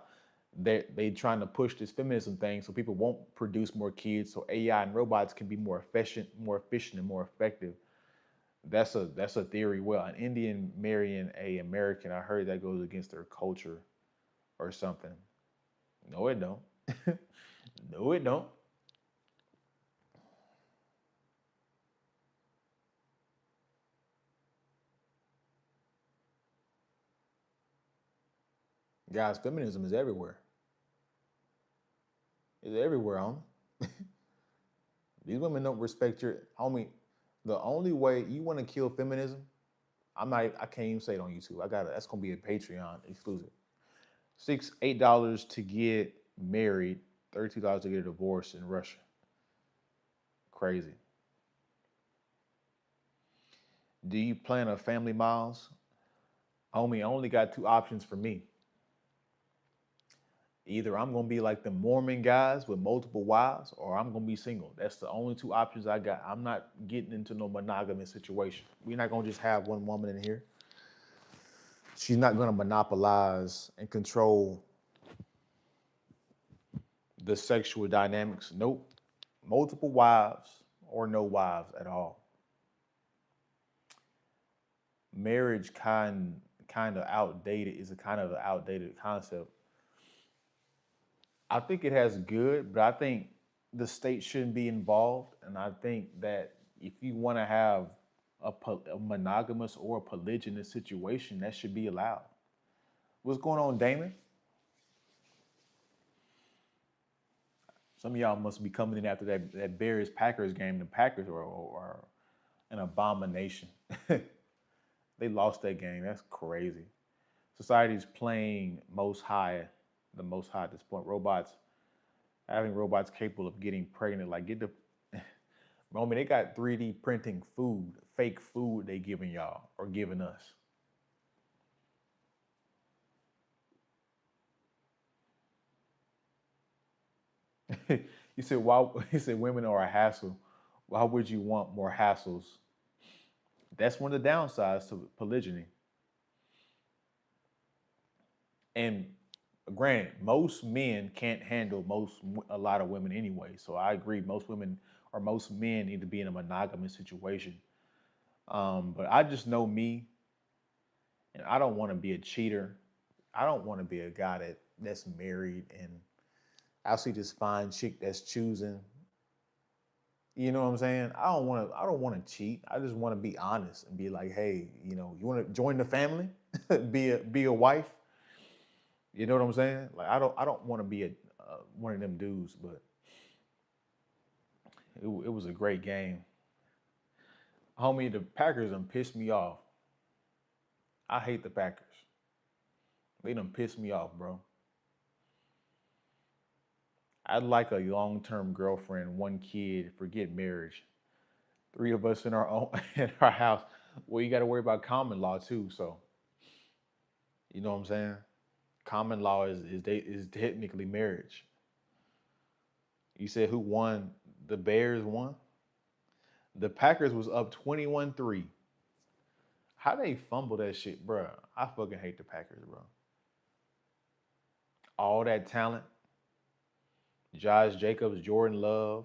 they trying to push this feminism thing so people won't produce more kids, so AI and robots can be more efficient and more effective. That's a theory. Well, an Indian marrying a American, I heard that goes against their culture or something. No, it don't. No, it don't. Guys, feminism is everywhere. It's everywhere, homie. These women don't respect your homie. The only way you want to kill feminism, I can't even say it on YouTube. That's gonna be a Patreon exclusive. $8 to get married, $32 to get a divorce in Russia. Crazy. Do you plan a family, Miles? Homie, I only got two options for me. Either I'm gonna be like the Mormon guys with multiple wives, or I'm gonna be single. That's the only two options I got. I'm not getting into no monogamous situation. We're not gonna just have one woman in here. She's not gonna monopolize and control the sexual dynamics. Nope. Multiple wives or no wives at all. Marriage kind of outdated is a kind of an outdated concept. I think it has good, but I think the state shouldn't be involved. And I think that if you want to have a monogamous or a polygynous situation, that should be allowed. What's going on, Damon? Some of y'all must be coming in after that Bears Packers game. The Packers are an abomination. They lost that game. That's crazy. Society's playing the most high at this point. Having robots capable of getting pregnant. Like get the moment they got 3D printing food, fake food they giving y'all or giving us. You said why? He said women are a hassle. Why would you want more hassles? That's one of the downsides to polygyny. And granted, most men can't handle a lot of women anyway. So I agree. Most women or most men need to be in a monogamous situation. But I just know me, and I don't want to be a cheater. I don't want to be a guy that's married and I see this fine chick that's choosing. You know what I'm saying? I don't want to cheat. I just want to be honest and be like, hey, you want to join the family, be a wife. You know what I'm saying? Like I don't want to be a one of them dudes, but it was a great game. Homie, the Packers done pissed me off. I hate the Packers. They done pissed me off, bro. I'd like a long-term girlfriend, one kid, forget marriage. Three of us in our own in our house. Well, you got to worry about common law too. So you know what I'm saying? Common law is technically marriage. You said who won? The Bears won. The Packers was up 21-3. How they fumble that shit, bro? I fucking hate the Packers, bro. all that talent, Josh Jacobs, Jordan Love,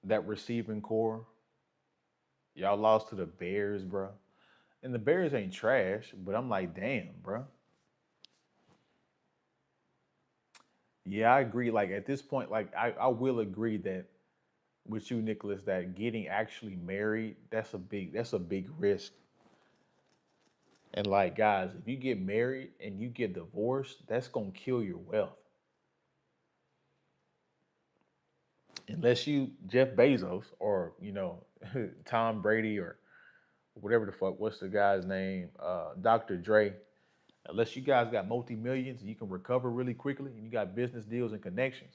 that receiving core, y'all lost to the Bears, bro. And the Bears ain't trash, but I'm like, damn, bro. Yeah, I agree. Like at this point, like I will agree that with you, Nicholas, that getting actually married, that's a big risk. And like guys, if you get married and you get divorced, that's gonna kill your wealth. Unless you Jeff Bezos or, Tom Brady or whatever the fuck, what's the guy's name? Dr. Dre. Unless you guys got multi millions and you can recover really quickly and you got business deals and connections.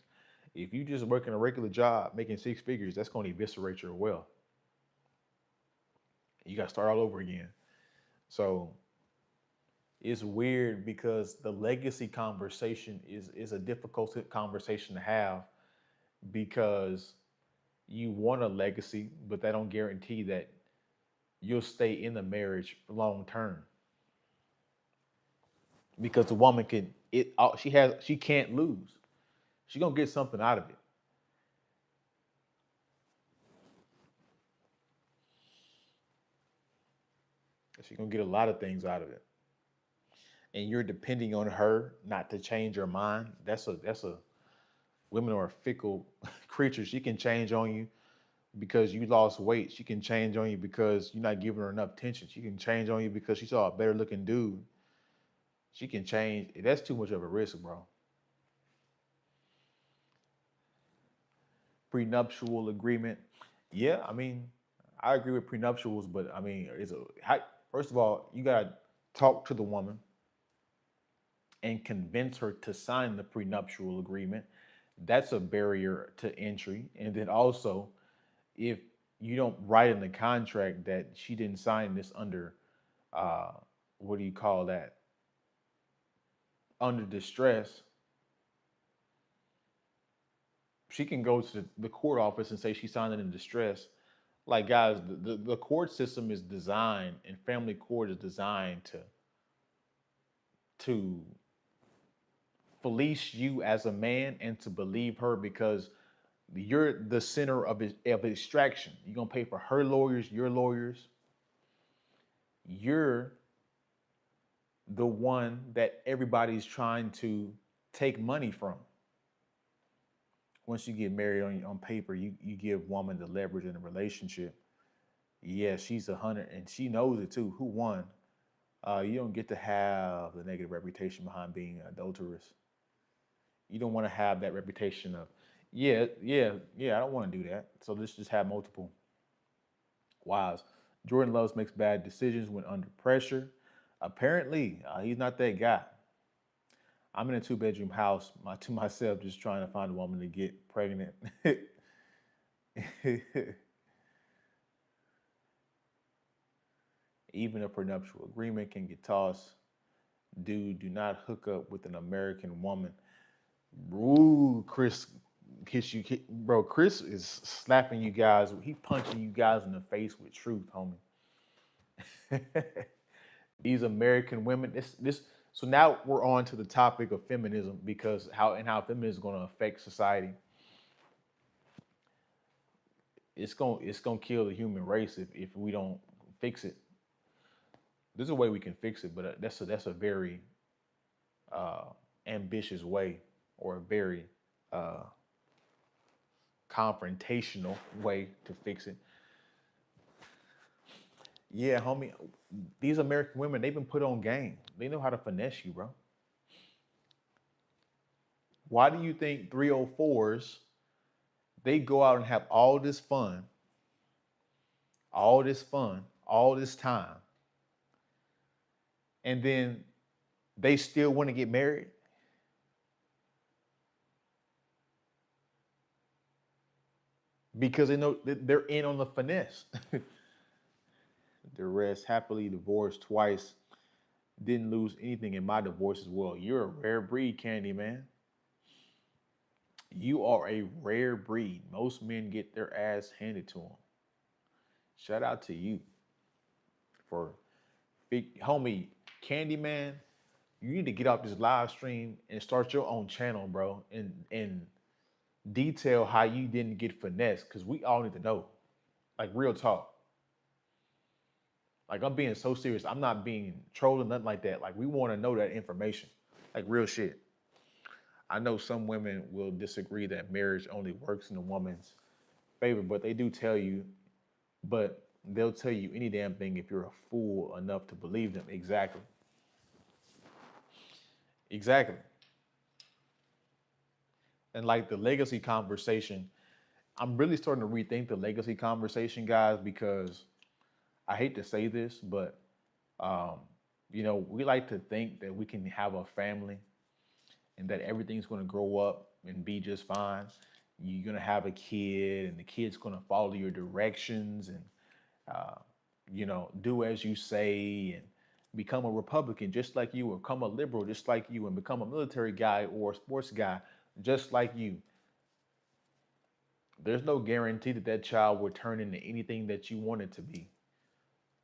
If you just working a regular job making six figures, that's going to eviscerate your wealth. You got to start all over again. So it's weird because the legacy conversation is a difficult conversation to have because you want a legacy, but that don't guarantee that you'll stay in the marriage long term. Because the woman can she can't lose. She gonna get something out of it. She gonna get a lot of things out of it. And you're depending on her not to change her mind. That's a women are fickle creatures. She can change on you because you lost weight. She can change on you because you're not giving her enough attention. She can change on you because she saw a better looking dude. She can change. That's too much of a risk, bro. Prenuptial agreement. Yeah, I mean, I agree with prenuptials, but I mean, first of all, you gotta talk to the woman and convince her to sign the prenuptial agreement. That's a barrier to entry. And then also, if you don't write in the contract that she didn't sign this under, uh, what do you call that? Under distress, she can go to the court office and say she signed it in distress. Like guys, the court system is designed, and family court is designed to fleece you as a man and to believe her because you're the center of extraction. You're gonna pay for her lawyers, your lawyers. You're the one that everybody's trying to take money from. Once you get married on paper, you give woman the leverage in a relationship. Yeah, she's 100 and she knows it too. Who won? You don't get to have the negative reputation behind being adulterous. You don't want to have that reputation of, yeah, yeah, yeah, I don't want to do that. So let's just have multiple wives. Jordan Loves makes bad decisions when under pressure. Apparently, he's not that guy. I'm in a two-bedroom house to myself, just trying to find a woman to get pregnant. Even a prenuptial agreement can get tossed. Dude, do not hook up with an American woman. Ooh, Chris hits you, bro. Chris is slapping you guys. He punching you guys in the face with truth, homie. These American women. This. So now we're on to the topic of feminism because how feminism is going to affect society. It's gonna kill the human race if we don't fix it. There's a way we can fix it, but that's a very uh, ambitious way or a very uh, confrontational way to fix it. Yeah, homie, these American women, they've been put on game. They know how to finesse you, bro. Why do you think 304s, they go out and have all this time, and then they still want to get married? Because they know that they're in on the finesse. The rest happily divorced twice. Didn't lose anything in my divorce as well. You're a rare breed, Candy Man. You are a rare breed. Most men get their ass handed to them. Shout out to you for big homie Candyman. You need to get off this live stream and start your own channel, bro, and detail how you didn't get finessed, because we all need to know. Like real talk. Like I'm being so serious. I'm not being trolling, nothing like that. Like we want to know that information. Like real shit. I know some women will disagree that marriage only works in a woman's favor, but they do tell you, but they'll tell you any damn thing if you're a fool enough to believe them. Exactly. Exactly. And like the legacy conversation, I'm really starting to rethink the legacy conversation, guys, because I hate to say this, but um, we like to think that we can have a family and that everything's going to grow up and be just fine. You're going to have a kid, and the kid's going to follow your directions and uh, do as you say and become a Republican just like you, or become a liberal just like you, and become a military guy or a sports guy just like you. There's no guarantee that that child will turn into anything that you want it to be.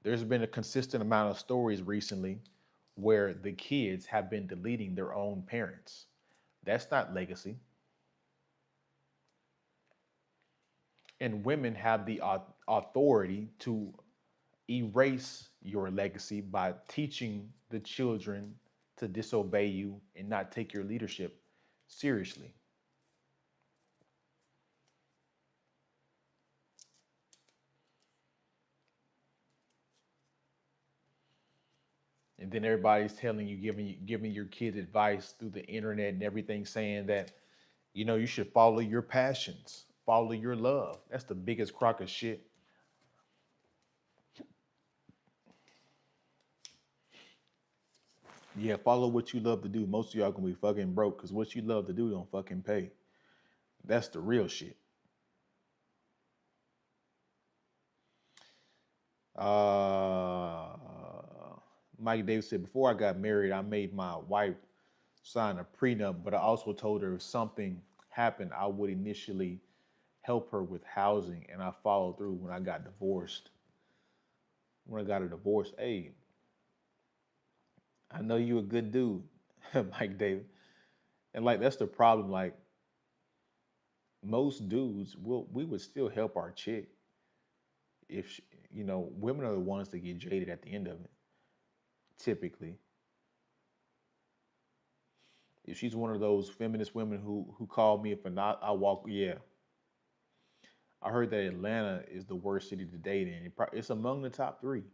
There's been a consistent amount of stories recently where the kids have been deleting their own parents. That's not legacy. And women have the authority to erase your legacy by teaching the children to disobey you and not take your leadership seriously. And then everybody's telling you, giving your kids advice through the internet and everything, saying that you should follow your passions, follow your love. That's the biggest crock of shit. Yeah, follow what you love to do. Most of y'all gonna be fucking broke because what you love to do don't fucking pay. That's the real shit. Uh, Mike Davis said, before I got married, I made my wife sign a prenup, but I also told her if something happened, I would initially help her with housing, and I followed through when I got divorced. When I got a divorce, hey, I know you a good dude, Mike Davis. And like that's the problem. Like most dudes, we would still help our chick if women are the ones that get jaded at the end of it. Typically, if she's one of those feminist women who call me if not, I walk. Yeah, I heard that Atlanta is the worst city to date in. It's among the top three.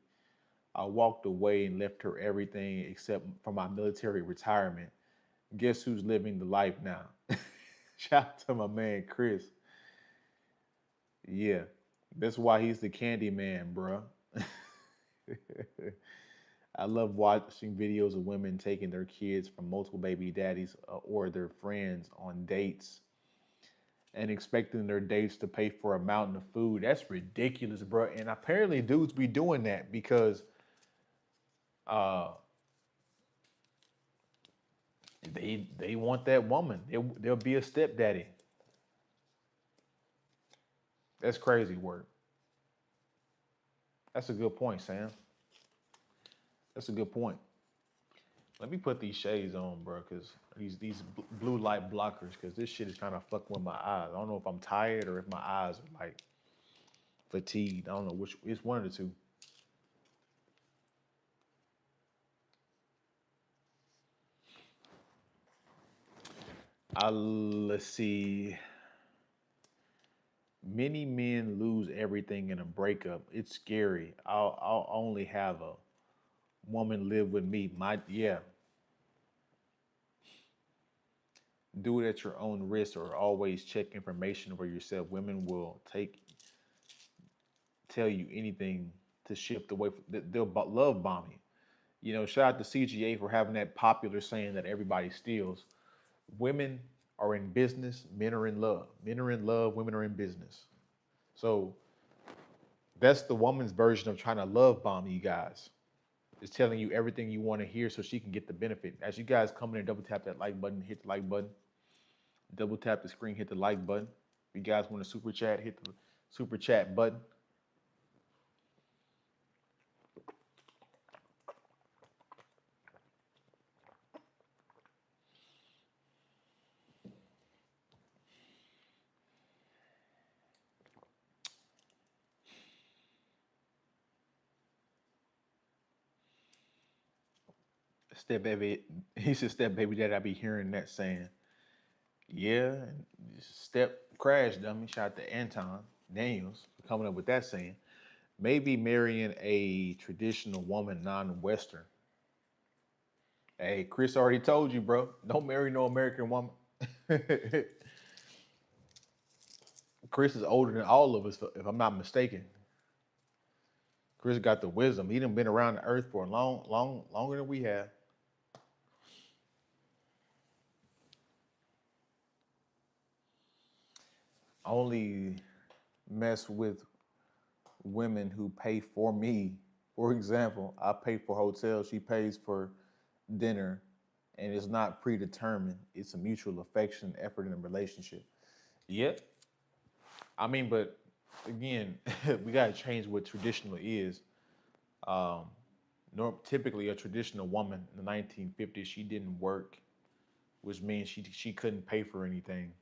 I walked away and left her everything except for my military retirement. Guess who's living the life now? Shout out to my man Chris. Yeah, that's why he's the candy man, bruh. I love watching videos of women taking their kids from multiple baby daddies or their friends on dates and expecting their dates to pay for a mountain of food. That's ridiculous, bro. And apparently, dudes be doing that because uh, they want that woman. They'll be a stepdaddy. That's crazy work. That's a good point, Sam. That's a good point. Let me put these shades on, bro, because these blue light blockers, because this shit is kind of fucking with my eyes. I don't know if I'm tired or if my eyes are like fatigued. I don't know which. It's one of the two. Let's see. Many men lose everything in a breakup. It's scary. I'll only have a woman live with me. Yeah. Do it at your own risk, or always check information for yourself. Women will tell you anything to shift away from. They'll love bomb you. Shout out to CGA for having that popular saying that everybody steals. Women are in business, men are in love. Men are in love, women are in business. So that's the woman's version of trying to love bomb you guys. It's telling you everything you want to hear so she can get the benefit. As you guys come in and double tap that like button, hit the like button. Double tap the screen, hit the like button. If you guys want to super chat, hit the super chat button. Step baby, he said, "Step baby dad." I be hearing that saying, "Yeah, step crash dummy." Shout out to Anton Daniels for coming up with that saying. Maybe marrying a traditional woman, non-Western. Hey, Chris already told you, bro. Don't marry no American woman. Chris is older than all of us, if I'm not mistaken. Chris got the wisdom. He done been around the earth for a longer than we have. Only mess with women who pay for me. For example, I pay for hotel, she pays for dinner, and it's not predetermined. It's a mutual affection, effort in a relationship. Yep. I mean, but again, we gotta change what traditional is. Um, Typically a traditional woman in the 1950s, she didn't work, which means she couldn't pay for anything.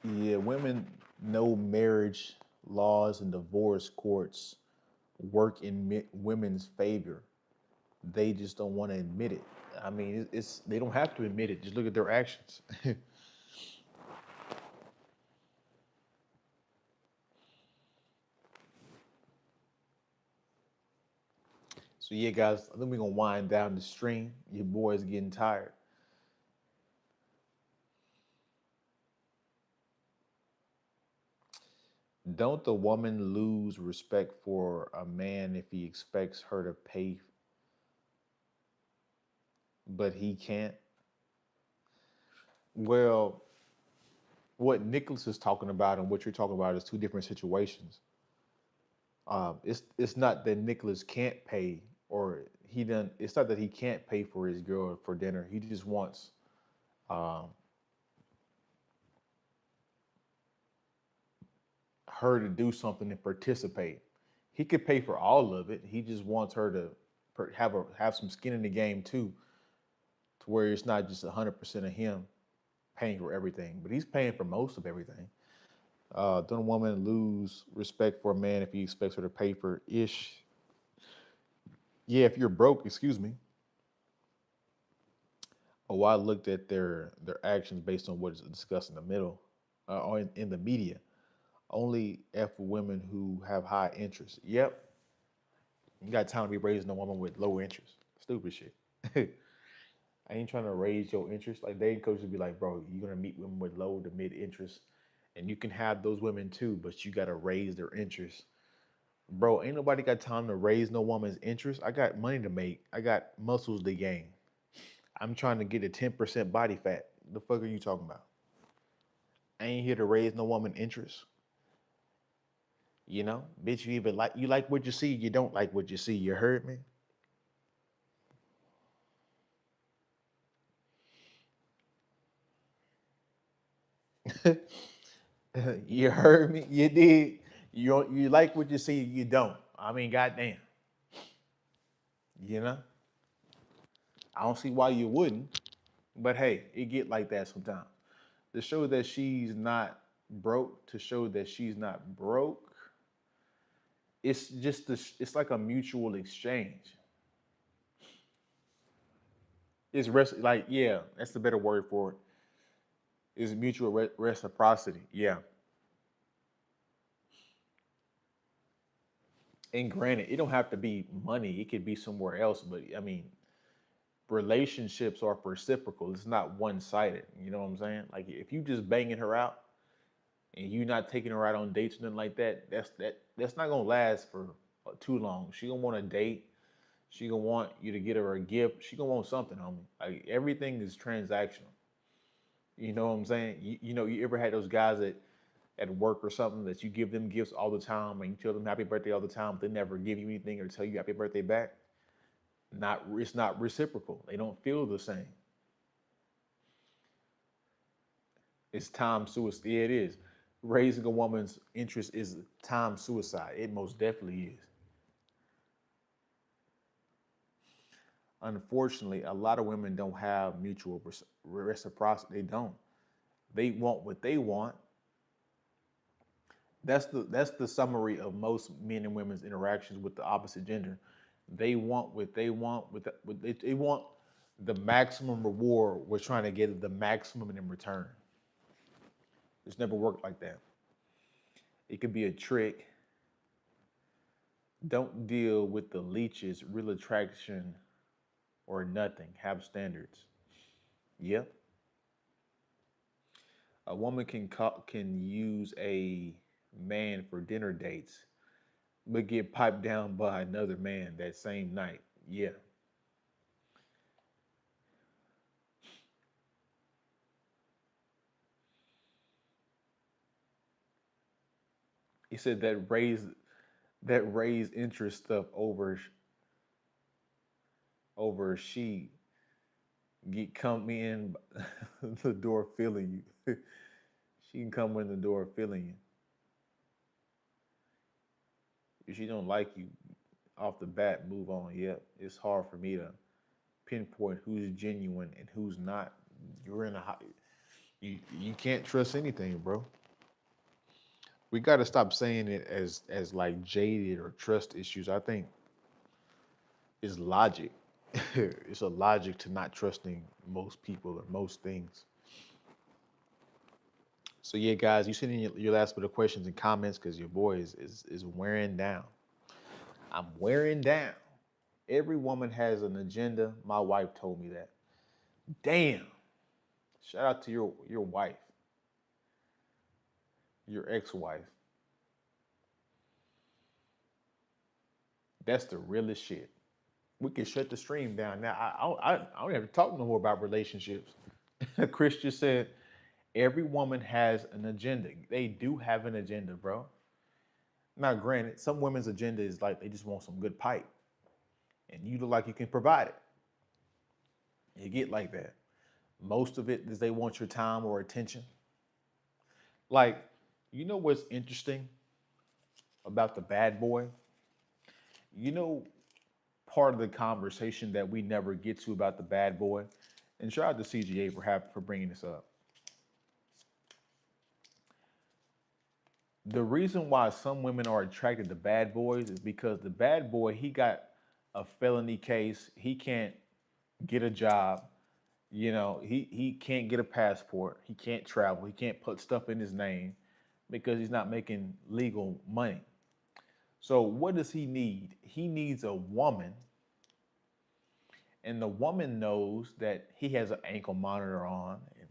Yeah, women know marriage laws and divorce courts work in women's favor. They just don't want to admit it. I mean, it's they don't have to admit it. Just look at their actions. So yeah, guys, I think we're gonna wind down the stream. Your boy's getting tired. Don't the woman lose respect for a man if he expects her to pay, but he can't? Well, what Nicholas is talking about and what you're talking about is two different situations. It's not that Nicholas can't pay or he done. It's not that he can't pay for his girl for dinner. He just wants um, her to do something and participate. He could pay for all of it. He just wants her to have some skin in the game too, to where it's not just 100% of him paying for everything, but he's paying for most of everything. Don't a woman lose respect for a man if he expects her to pay for ish? Yeah, if you're broke, excuse me. Oh, I looked at their actions based on what is discussed in the middle, or in the media. Only F women who have high interest. Yep, you got time to be raising a woman with low interest. Stupid shit. I ain't trying to raise your interest. Like dating coaches be like, bro, you're gonna meet women with low to mid interest, and you can have those women too, but you gotta raise their interest. Bro, ain't nobody got time to raise no woman's interest. I got money to make. I got muscles to gain. I'm trying to get a 10% body fat. The fuck are you talking about? I ain't here to raise no woman interest. You know, bitch, you like what you see, you don't like what you see. You heard me? You heard me? You did. You like what you see, you don't. I mean, goddamn. You know? I don't see why you wouldn't, but hey, it get like that sometimes. To show that she's not broke, to show that she's not broke, it's just it's like a mutual exchange. It's like yeah, that's the better word for it. Is mutual reciprocity. Yeah. And granted, it don't have to be money. It could be somewhere else. But I mean, relationships are reciprocal. It's not one sided. You know what I'm saying? Like if you just banging her out and you not taking her out on dates or nothing like that, that's not gonna last for too long. She gonna want a date. She gonna want you to get her a gift. She gonna want something, homie. Like everything is transactional. You know what I'm saying? You know, you ever had those guys that at work or something that you give them gifts all the time and you tell them happy birthday all the time, but they never give you anything or tell you happy birthday back? It's not reciprocal. They don't feel the same. It's time suicide. Yeah, it is. Raising a woman's interest is time suicide. It most definitely is. Unfortunately, a lot of women don't have mutual reciprocity. They don't. They want what they want. That's the summary of most men and women's interactions with the opposite gender. They want what they want. They want the maximum reward. We're trying to get the maximum in return. It's never worked like that. It could be a trick. Don't deal with the leeches. Real attraction or nothing. Have standards. Yep. A woman can use a man for dinner dates, but get piped down by another man that same night. Yeah. He said that raised interest stuff over she get come in the door feeling you. She can come in the door feeling you. If she don't like you off the bat, move on. Yep. It's hard for me to pinpoint who's genuine and who's not. You're in a high, you can't trust anything, bro. We got to stop saying it as like jaded or trust issues. I think it's logic. It's a logic to not trusting most people or most things. So yeah, guys, you send in your last bit of questions and comments because your boy is wearing down. I'm wearing down. Every woman has an agenda. My wife told me that. Damn. Shout out to your wife, your ex-wife. That's the realest shit. We can shut the stream down now. I don't have to talk no more about relationships. Chris just said every woman has an agenda. They do have an agenda, bro. Now, granted, some women's agenda is like they just want some good pipe, and you look like you can provide it. You get like that. Most of it is they want your time or attention. Like, you know what's interesting about the bad boy? You know, part of the conversation that we never get to about the bad boy, and shout out to CGA for bringing this up. The reason why some women are attracted to bad boys is because the bad boy, he got a felony case. He can't get a job. He can't get a passport. He can't travel. He can't put stuff in his name because he's not making legal money. So what does he need? He needs a woman, and the woman knows that he has an ankle monitor on. And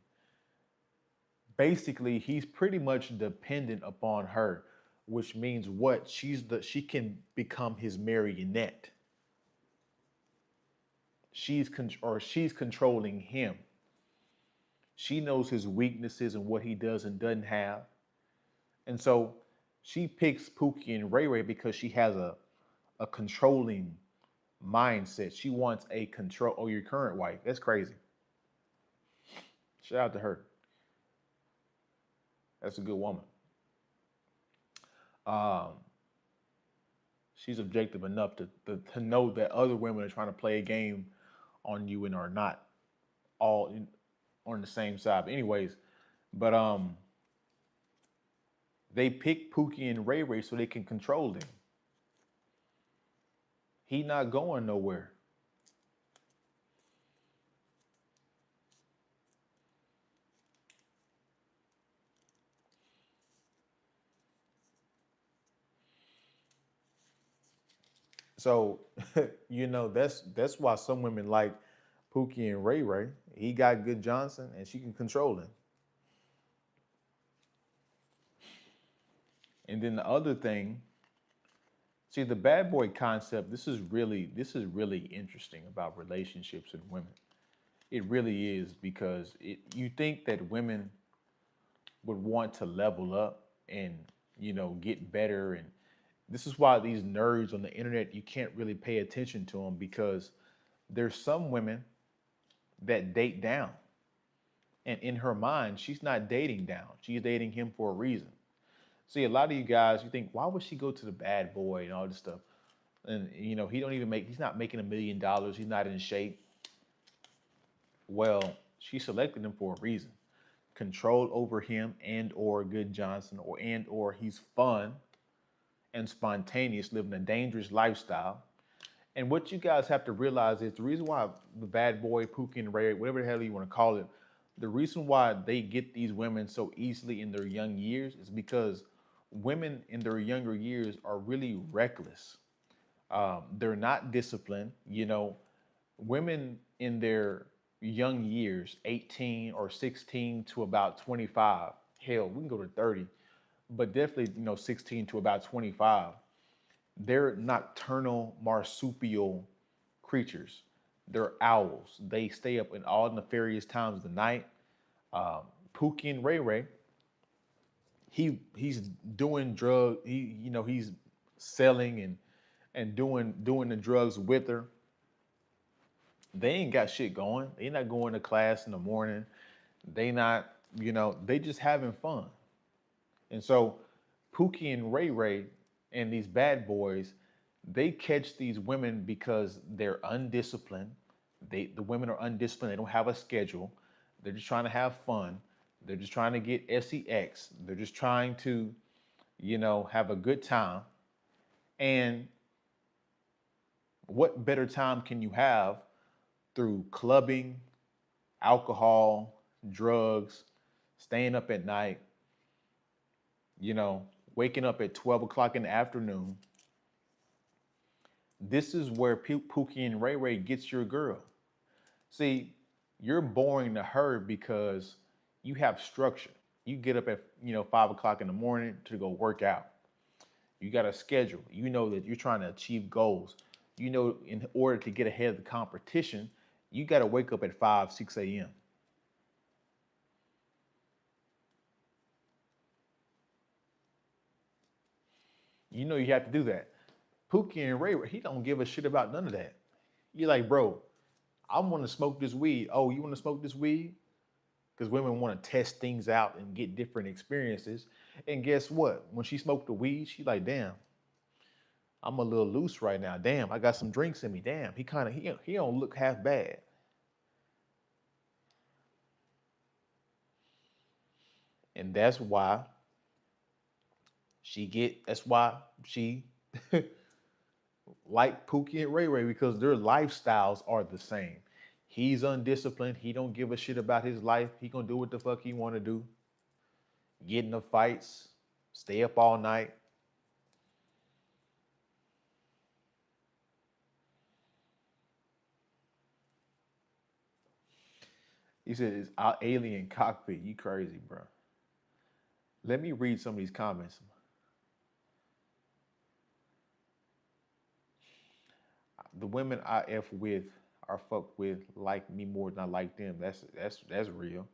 basically, he's pretty much dependent upon her, which means what? She can become his marionette. She's controlling him. She knows his weaknesses and what he does and doesn't have. And so she picks Pookie and Ray Ray because she has a controlling mindset. She wants a control. Oh, your current wife. That's crazy. Shout out to her. That's a good woman. Um, she's objective enough to know that other women are trying to play a game on you and are not all on the same side. But anyways, but they pick Pookie and Ray Ray so they can control them. He not going nowhere. So, that's why some women like Pookie and Ray Ray. He got good Johnson and she can control him. And then the other thing, see the bad boy concept, this is really interesting about relationships and women. It really is because you think that women would want to level up and get better, and this is why these nerds on the internet, you can't really pay attention to them because There's some women that date down. And in her mind, she's not dating down. She's dating him for a reason. See, a lot of you guys, you think, why would she go to the bad boy and all this stuff? And he's not making $1 million. He's not in shape. Well, she selected him for a reason. Control over him and or Good Johnson or he's fun and spontaneous, living a dangerous lifestyle. And what you guys have to realize is the reason why the bad boy, Pookie and Ray, whatever the hell you want to call it, the reason why they get these women so easily in their young years is because women in their younger years are really reckless. They're not disciplined. Women in their young years, 18 or 16 to about 25, hell, we can go to 30, but definitely, 16 to about 25, they're nocturnal marsupial creatures. They're owls. They stay up in all nefarious times of the night. Pookie and Ray Ray, he's doing drug. He's selling and doing the drugs with her. They ain't got shit going. They not going to class in the morning. They not, they just having fun. And so Pookie and Ray Ray and these bad boys, they catch these women because they're undisciplined. The women are undisciplined. They don't have a schedule. They're just trying to have fun. They're just trying to get sex. They're just trying to, have a good time. And what better time can you have through clubbing, alcohol, drugs, staying up at night, waking up at 12 o'clock in the afternoon? This is where Pookie and Ray Ray gets your girl. See, you're boring to her because you have structure. You get up at 5 o'clock in the morning to go work out. You got a schedule. You know that you're trying to achieve goals. In order to get ahead of the competition, you got to wake up at 5, 6 a.m. You have to do that. Pookie and Ray, he don't give a shit about none of that. You're like, bro, I want to smoke this weed. Oh, you want to smoke this weed? Because women want to test things out and get different experiences. And guess what? When she smoked the weed, she like, damn, I'm a little loose right now. Damn, I got some drinks in me. Damn, he don't look half bad. And that's why that's why she like Pookie and Ray Ray, because their lifestyles are the same. He's undisciplined. He don't give a shit about his life. He gonna do what the fuck he want to do. Get in the fights, stay up all night. He said it's our alien cockpit. You crazy, bro. Let me read some of these comments. The women I F with or fuck with like me more than I like them. That's real.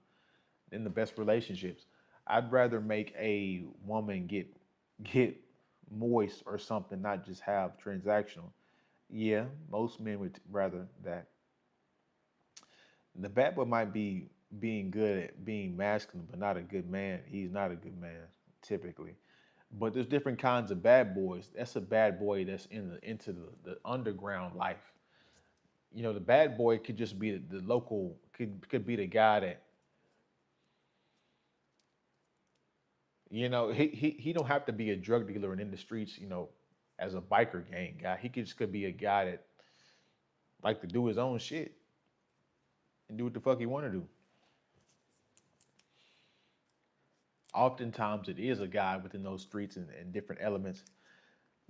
In the best relationships, I'd rather make a woman get moist or something, not just have transactional. Yeah, most men would rather that. The bad boy might be being good at being masculine, but not a good man. He's not a good man typically. But there's different kinds of bad boys. That's a bad boy that's into the underground life. The bad boy could just be the local, could be the guy that, he don't have to be a drug dealer and in the streets, as a biker gang guy. He could be a guy that like to do his own shit and do what the fuck he want to do. Oftentimes, it is a guy within those streets and different elements.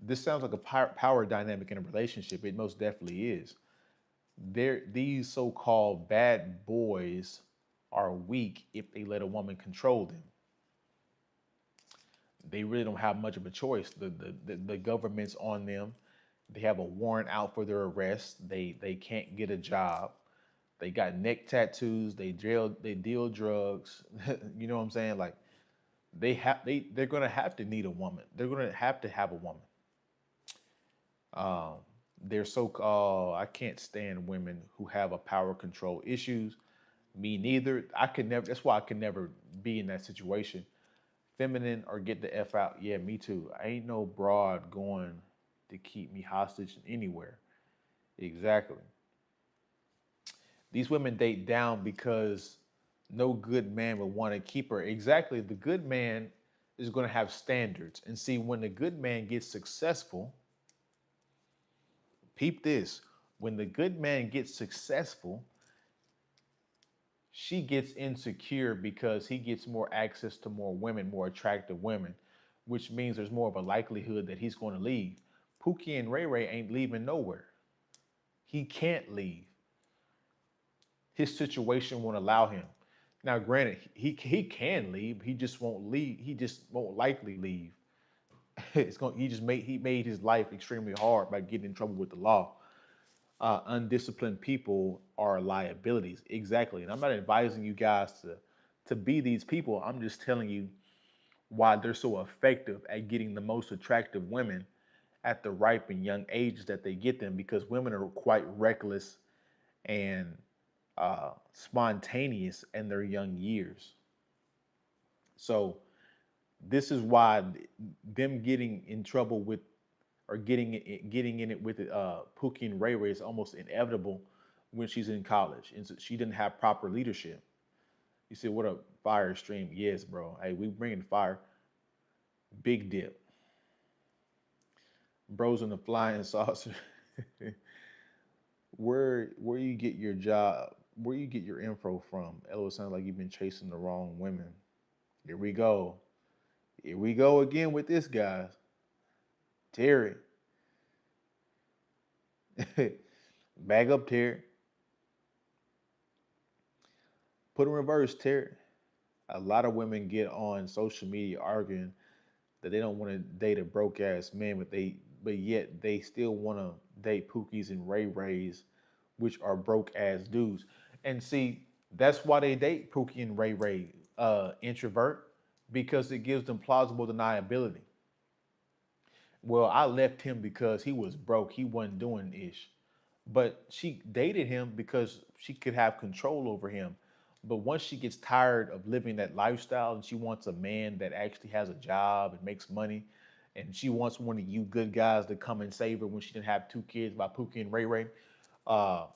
This sounds like a power dynamic in a relationship. It most definitely is. These so-called bad boys are weak if they let a woman control them. They really don't have much of a choice. The government's on them. They have a warrant out for their arrest. They can't get a job. They got neck tattoos. They deal drugs. You know what I'm saying? Like they're gonna have to need a woman. They're gonna have to have a woman. Um, They're so I can't stand women who have a power control issues. Me neither. I could never. That's why I could never be in that situation. Feminine or get the f out. Yeah, me too. I ain't no broad going to keep me hostage anywhere. Exactly. These women date down because no good man would want to keep her. Exactly. The good man is going to have standards. And see, when the good man gets successful, peep this. When the good man gets successful, she gets insecure because he gets more access to more women, more attractive women, which means there's more of a likelihood that he's going to leave. Pookie and Ray Ray ain't leaving nowhere. He can't leave. His situation won't allow him. Now, granted, he can leave. He just won't leave. He just won't likely leave. He made his life extremely hard by getting in trouble with the law. Undisciplined people are liabilities. Exactly. And I'm not advising you guys to be these people. I'm just telling you why they're so effective at getting the most attractive women at the ripe and young age that they get them, because women are quite reckless and spontaneous in their young years. So this is why them getting in trouble with or getting in it with Pookie and Ray Ray is almost inevitable when she's in college and so she didn't have proper leadership. You said, "What a fire stream?" Yes, bro. Hey, we bringing fire. Big dip. Bros in the flying saucer. Where you get your job? Where you get your info from? Elo, sounds like you've been chasing the wrong women. Here we go. Here we go again with this, guys. Terry. Bag up, Terry. Put in reverse, Terry. A lot of women get on social media arguing that they don't want to date a broke ass man, but yet they still want to date Pookies and Ray Rays, which are broke ass dudes. And see, that's why they date Pookie and Ray Ray, introvert, because it gives them plausible deniability. Well, I left him because he was broke. He wasn't doing ish. But she dated him because she could have control over him. But once she gets tired of living that lifestyle and she wants a man that actually has a job and makes money, and she wants one of you good guys to come and save her when she didn't have two kids by Pookie and Ray Ray, uh,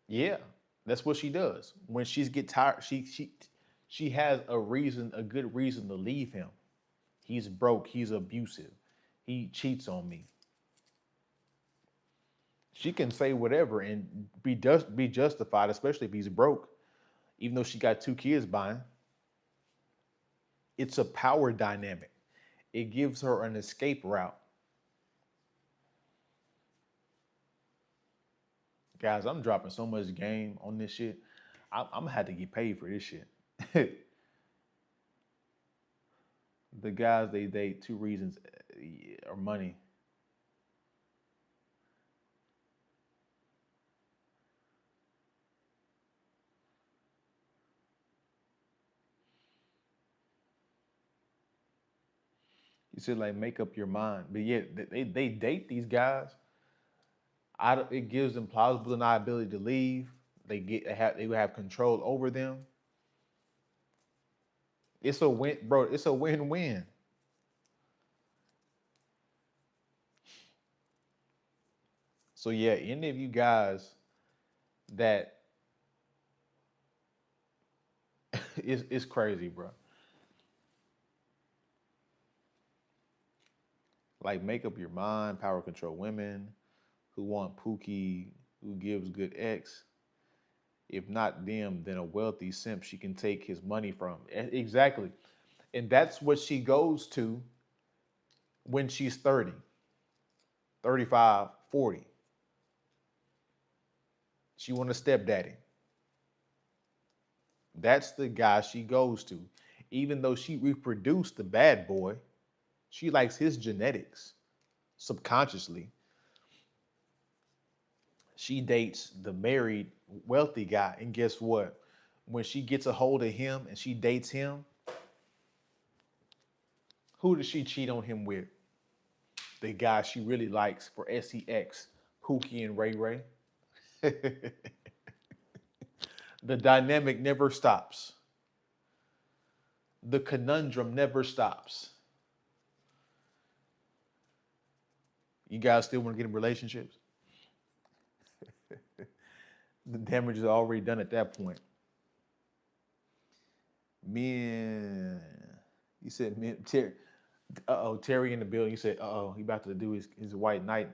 yeah, that's what she does. When she's get tired, she has a reason, a good reason to leave him. He's broke. He's abusive. He cheats on me. She can say whatever and be justified, especially if he's broke, even though she got two kids by him. It's a power dynamic. It gives her an escape route. Guys, I'm dropping so much game on this shit. I'm gonna have to get paid for this shit. The guys they date, two reasons are money. You said like make up your mind, but yet they date these guys. It gives them plausible deniability to leave. They have control over them. It's a win, bro. It's a win-win. So yeah, any of you guys that it's crazy, bro. Like make up your mind, power control women who want Pookie, who gives good X. If not them, then a wealthy simp she can take his money from. Exactly. And that's what she goes to when she's 30, 35, 40. She want a stepdaddy. That's the guy she goes to. Even though she reproduced the bad boy, she likes his genetics subconsciously. She dates the married wealthy guy. And guess what? When she gets a hold of him and she dates him, who does she cheat on him with? the guy she really likes for sex, Pookie and Ray Ray. The dynamic never stops. The conundrum never stops. You guys still want to get in relationships? The damage is already done at that point. Men, you said men, Terry. Terry in the building. You said, he about to do his white knight.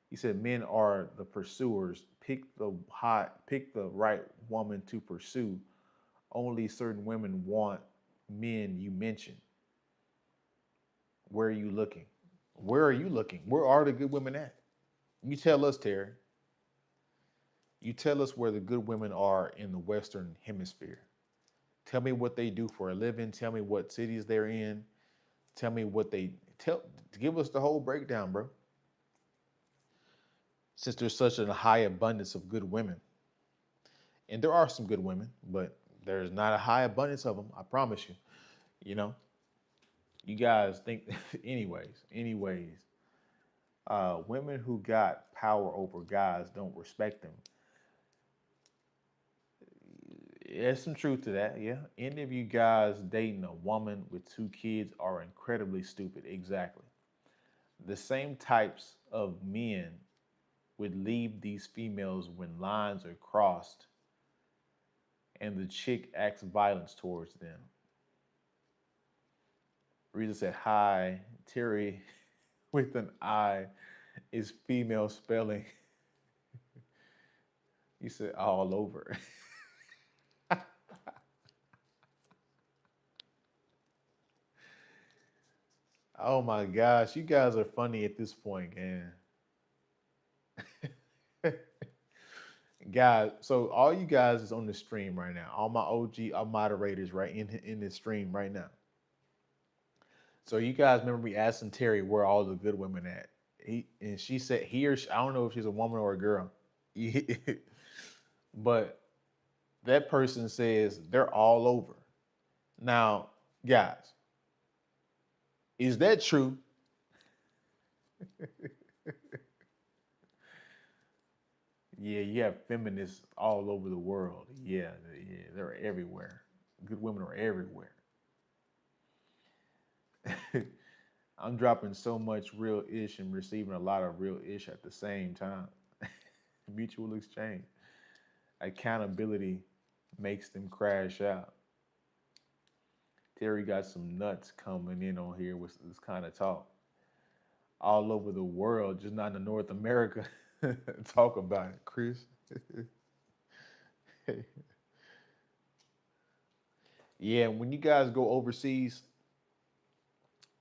He said, men are the pursuers. Pick the right woman to pursue. Only certain women want men you mentioned. Where are you looking? Where are you looking? Where are the good women at? You tell us, Terry. You tell us where the good women are in the Western Hemisphere. Tell me what they do for a living. Tell me what cities they're in. Tell me what they tell. Give us the whole breakdown, bro. Since there's such a high abundance of good women, and there are some good women, but there's not a high abundance of them. I promise you. You know, you guys think, anyways. Women who got power over guys don't respect them. There's some truth to that, yeah. Any of you guys dating a woman with 2 kids are incredibly stupid. Exactly. The same types of men would leave these females when lines are crossed and the chick acts violence towards them. Reza said, hi, Terry with an I is female spelling. He said, all over. Oh my gosh, you guys are funny at this point, man. Guys, so all you guys is on the stream right now. All my OG moderators right in this stream right now. So you guys remember me asking Terry where all the good women at? She said he or she, I don't know if she's a woman or a girl. But that person says they're all over. Now, guys, is that true? Yeah, you have feminists all over the world. Yeah, they're everywhere. Good women are everywhere. I'm dropping so much real ish and receiving a lot of real ish at the same time. Mutual exchange. Accountability makes them crash out. Terry got some nuts coming in on here with this kind of talk. All over the world, just not in North America. Talk about it, Chris. Yeah, when you guys go overseas,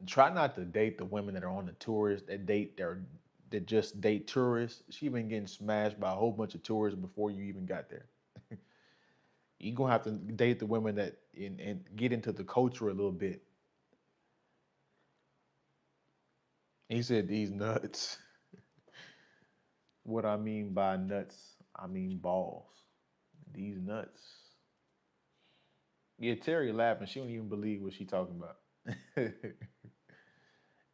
try not to date the women that are on the tourists that just date tourists. She been getting smashed by a whole bunch of tourists before you even got there. You're gonna have to date the women that and get into the culture a little bit. He said these nuts. What I mean by nuts, I mean balls. These nuts. Yeah, Terry laughing. She don't even believe what she talking about.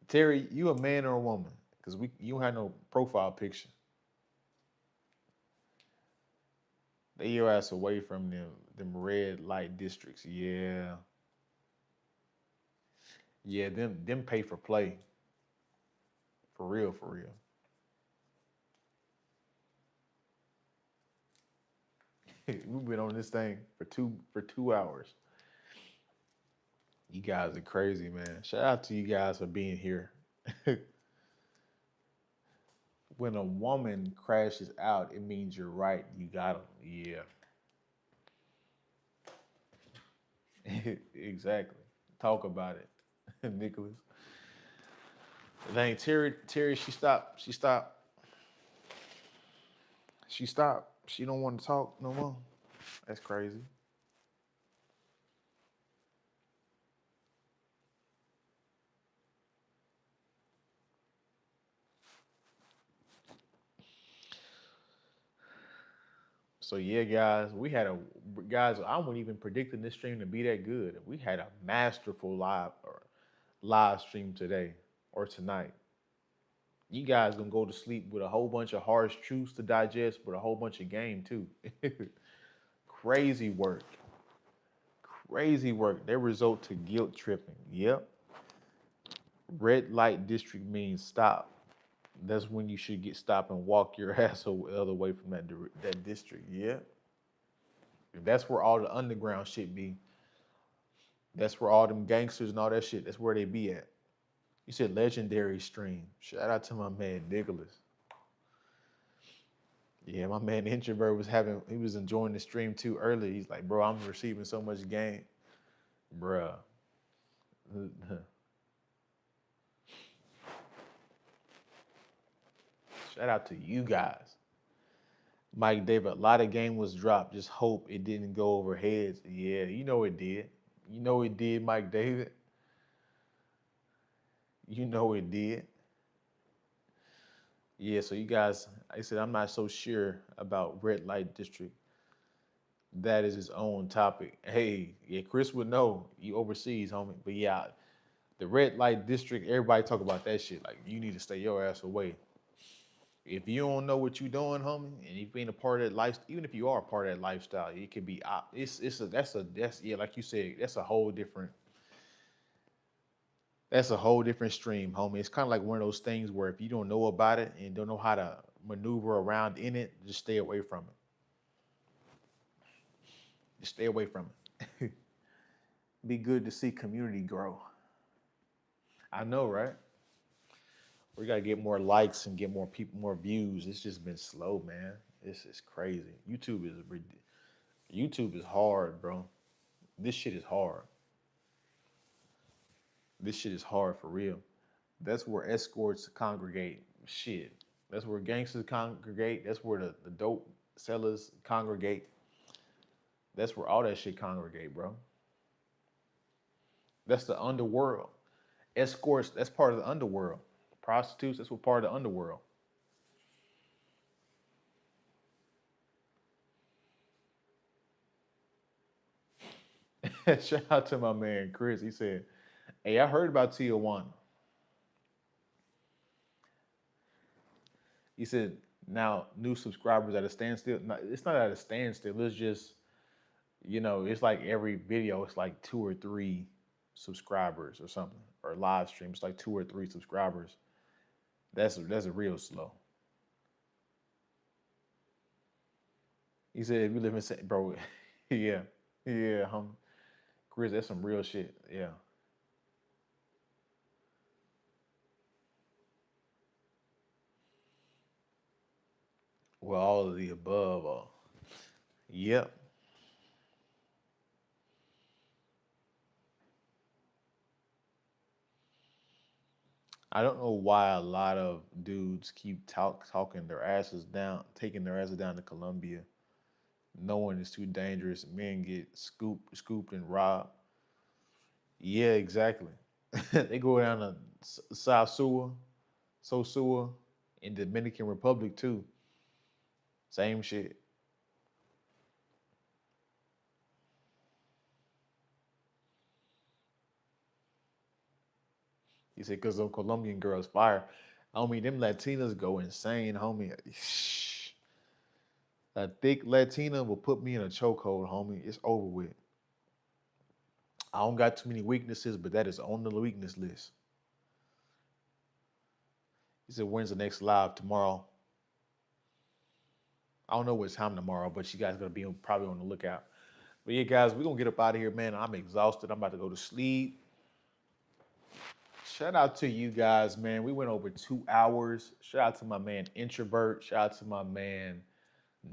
Terry, you a man or a woman? Because you don't have no profile picture. They your ass away from them red light districts. Yeah. Yeah, them pay for play. For real, for real. We've been on this thing for 2 hours. You guys are crazy, man. Shout out to you guys for being here. When a woman crashes out, it means you're right. You got them. Yeah, exactly. Talk about it, Nicholas. Dang, Terry, she stopped. She stopped. She don't want to talk no more. That's crazy. So yeah, guys, I wasn't even predicting this stream to be that good. We had a masterful live stream today or tonight. You guys gonna go to sleep with a whole bunch of harsh truths to digest, with a whole bunch of game too. Crazy work. Crazy work. They result to guilt tripping. Yep. Red light district means stop. That's when you should get stop and walk your ass the other way from that district. Yeah. If that's where all the underground shit be. That's where all them gangsters and all that shit. That's where they be at. You said legendary stream. Shout out to my man Nicholas. Yeah, my man introvert he was enjoying the stream too early. He's like, bro, I'm receiving so much game, bruh. Shout out to you guys. Mike David, a lot of game was dropped. Just hope it didn't go over heads. Yeah, you know it did. You know it did, Mike David. You know it did. Yeah, so you guys, I said I'm not so sure about red light district. That is his own topic. Hey, yeah, Chris would know. You overseas, homie. But yeah, the red light district, everybody talk about that shit. Like you need to stay your ass away. If you don't know what you're doing, homie, and if you ain't a part of that life, even if you are a part of that lifestyle, it could be that's yeah, like you said, that's a whole different stream, homie. It's kind of like one of those things where if you don't know about it and don't know how to maneuver around in it, just stay away from it. Just stay away from it. Be good to see community grow. I know, right? We gotta get more likes and get more people, more views. It's just been slow, man. This is crazy. YouTube is hard, bro. This shit is hard. This shit is hard for real. That's where escorts congregate. Shit. That's where gangsters congregate. That's where the dope sellers congregate. That's where all that shit congregate, bro. That's the underworld. Escorts, that's part of the underworld. Prostitutes, that's what part of the underworld. Shout out to my man Chris. He said, hey, I heard about Tijuana. He said, now new subscribers at a standstill. No, it's not at a standstill. It's just, it's like every video, it's like two or three subscribers or something, or live stream. It's like two or three subscribers. That's a real slow. He said, if you live in bro, yeah, yeah, Chris, that's some real shit. Yeah. Well, all of the above. Yep. I don't know why a lot of dudes keep talking their asses down, taking their asses down to Colombia, knowing it's too dangerous. Men get scooped, and robbed. Yeah, exactly. They go down to Sosua, Sosua, in Dominican Republic too. Same shit. He said, because those Colombian girls fire. Homie, them Latinas go insane, homie. A thick Latina will put me in a chokehold, homie. It's over with. I don't got too many weaknesses, but that is on the weakness list. He said, when's the next live? Tomorrow. I don't know what time tomorrow, but you guys are gonna be probably on the lookout. But yeah, guys, we're gonna get up out of here, man. I'm exhausted. I'm about to go to sleep. Shout out to you guys, man. We went over 2 hours. Shout out to my man Introvert. Shout out to my man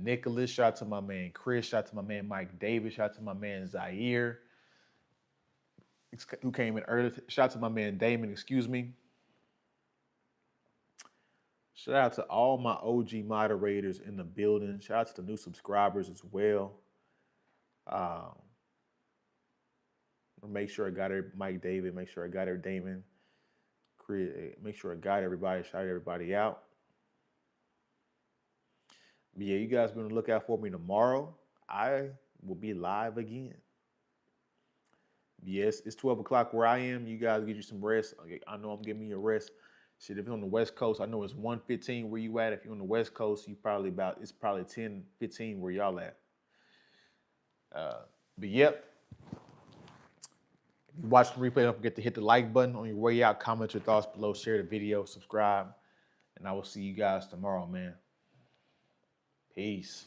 Nicholas. Shout out to my man Chris. Shout out to my man Mike Davis. Shout out to my man Zaire, who came in early. Shout out to my man Damon, excuse me. Shout out to all my OG moderators in the building. Shout out to the new subscribers as well. Um, make sure I got her, Mike David. Make sure I got her, Damon. Make sure I got everybody. Shout everybody out. But yeah, you guys be on the lookout for me tomorrow. I will be live again. Yes, it's 12 o'clock where I am. You guys get you some rest. I know I'm giving you a rest. Shit, if you're on the West Coast, I know it's 1:15 where you at. If you're on the West Coast, it's probably 10:15 where y'all at. But yep. If you watch the replay, don't forget to hit the like button on your way out. Comment your thoughts below. Share the video. Subscribe. And I will see you guys tomorrow, man. Peace.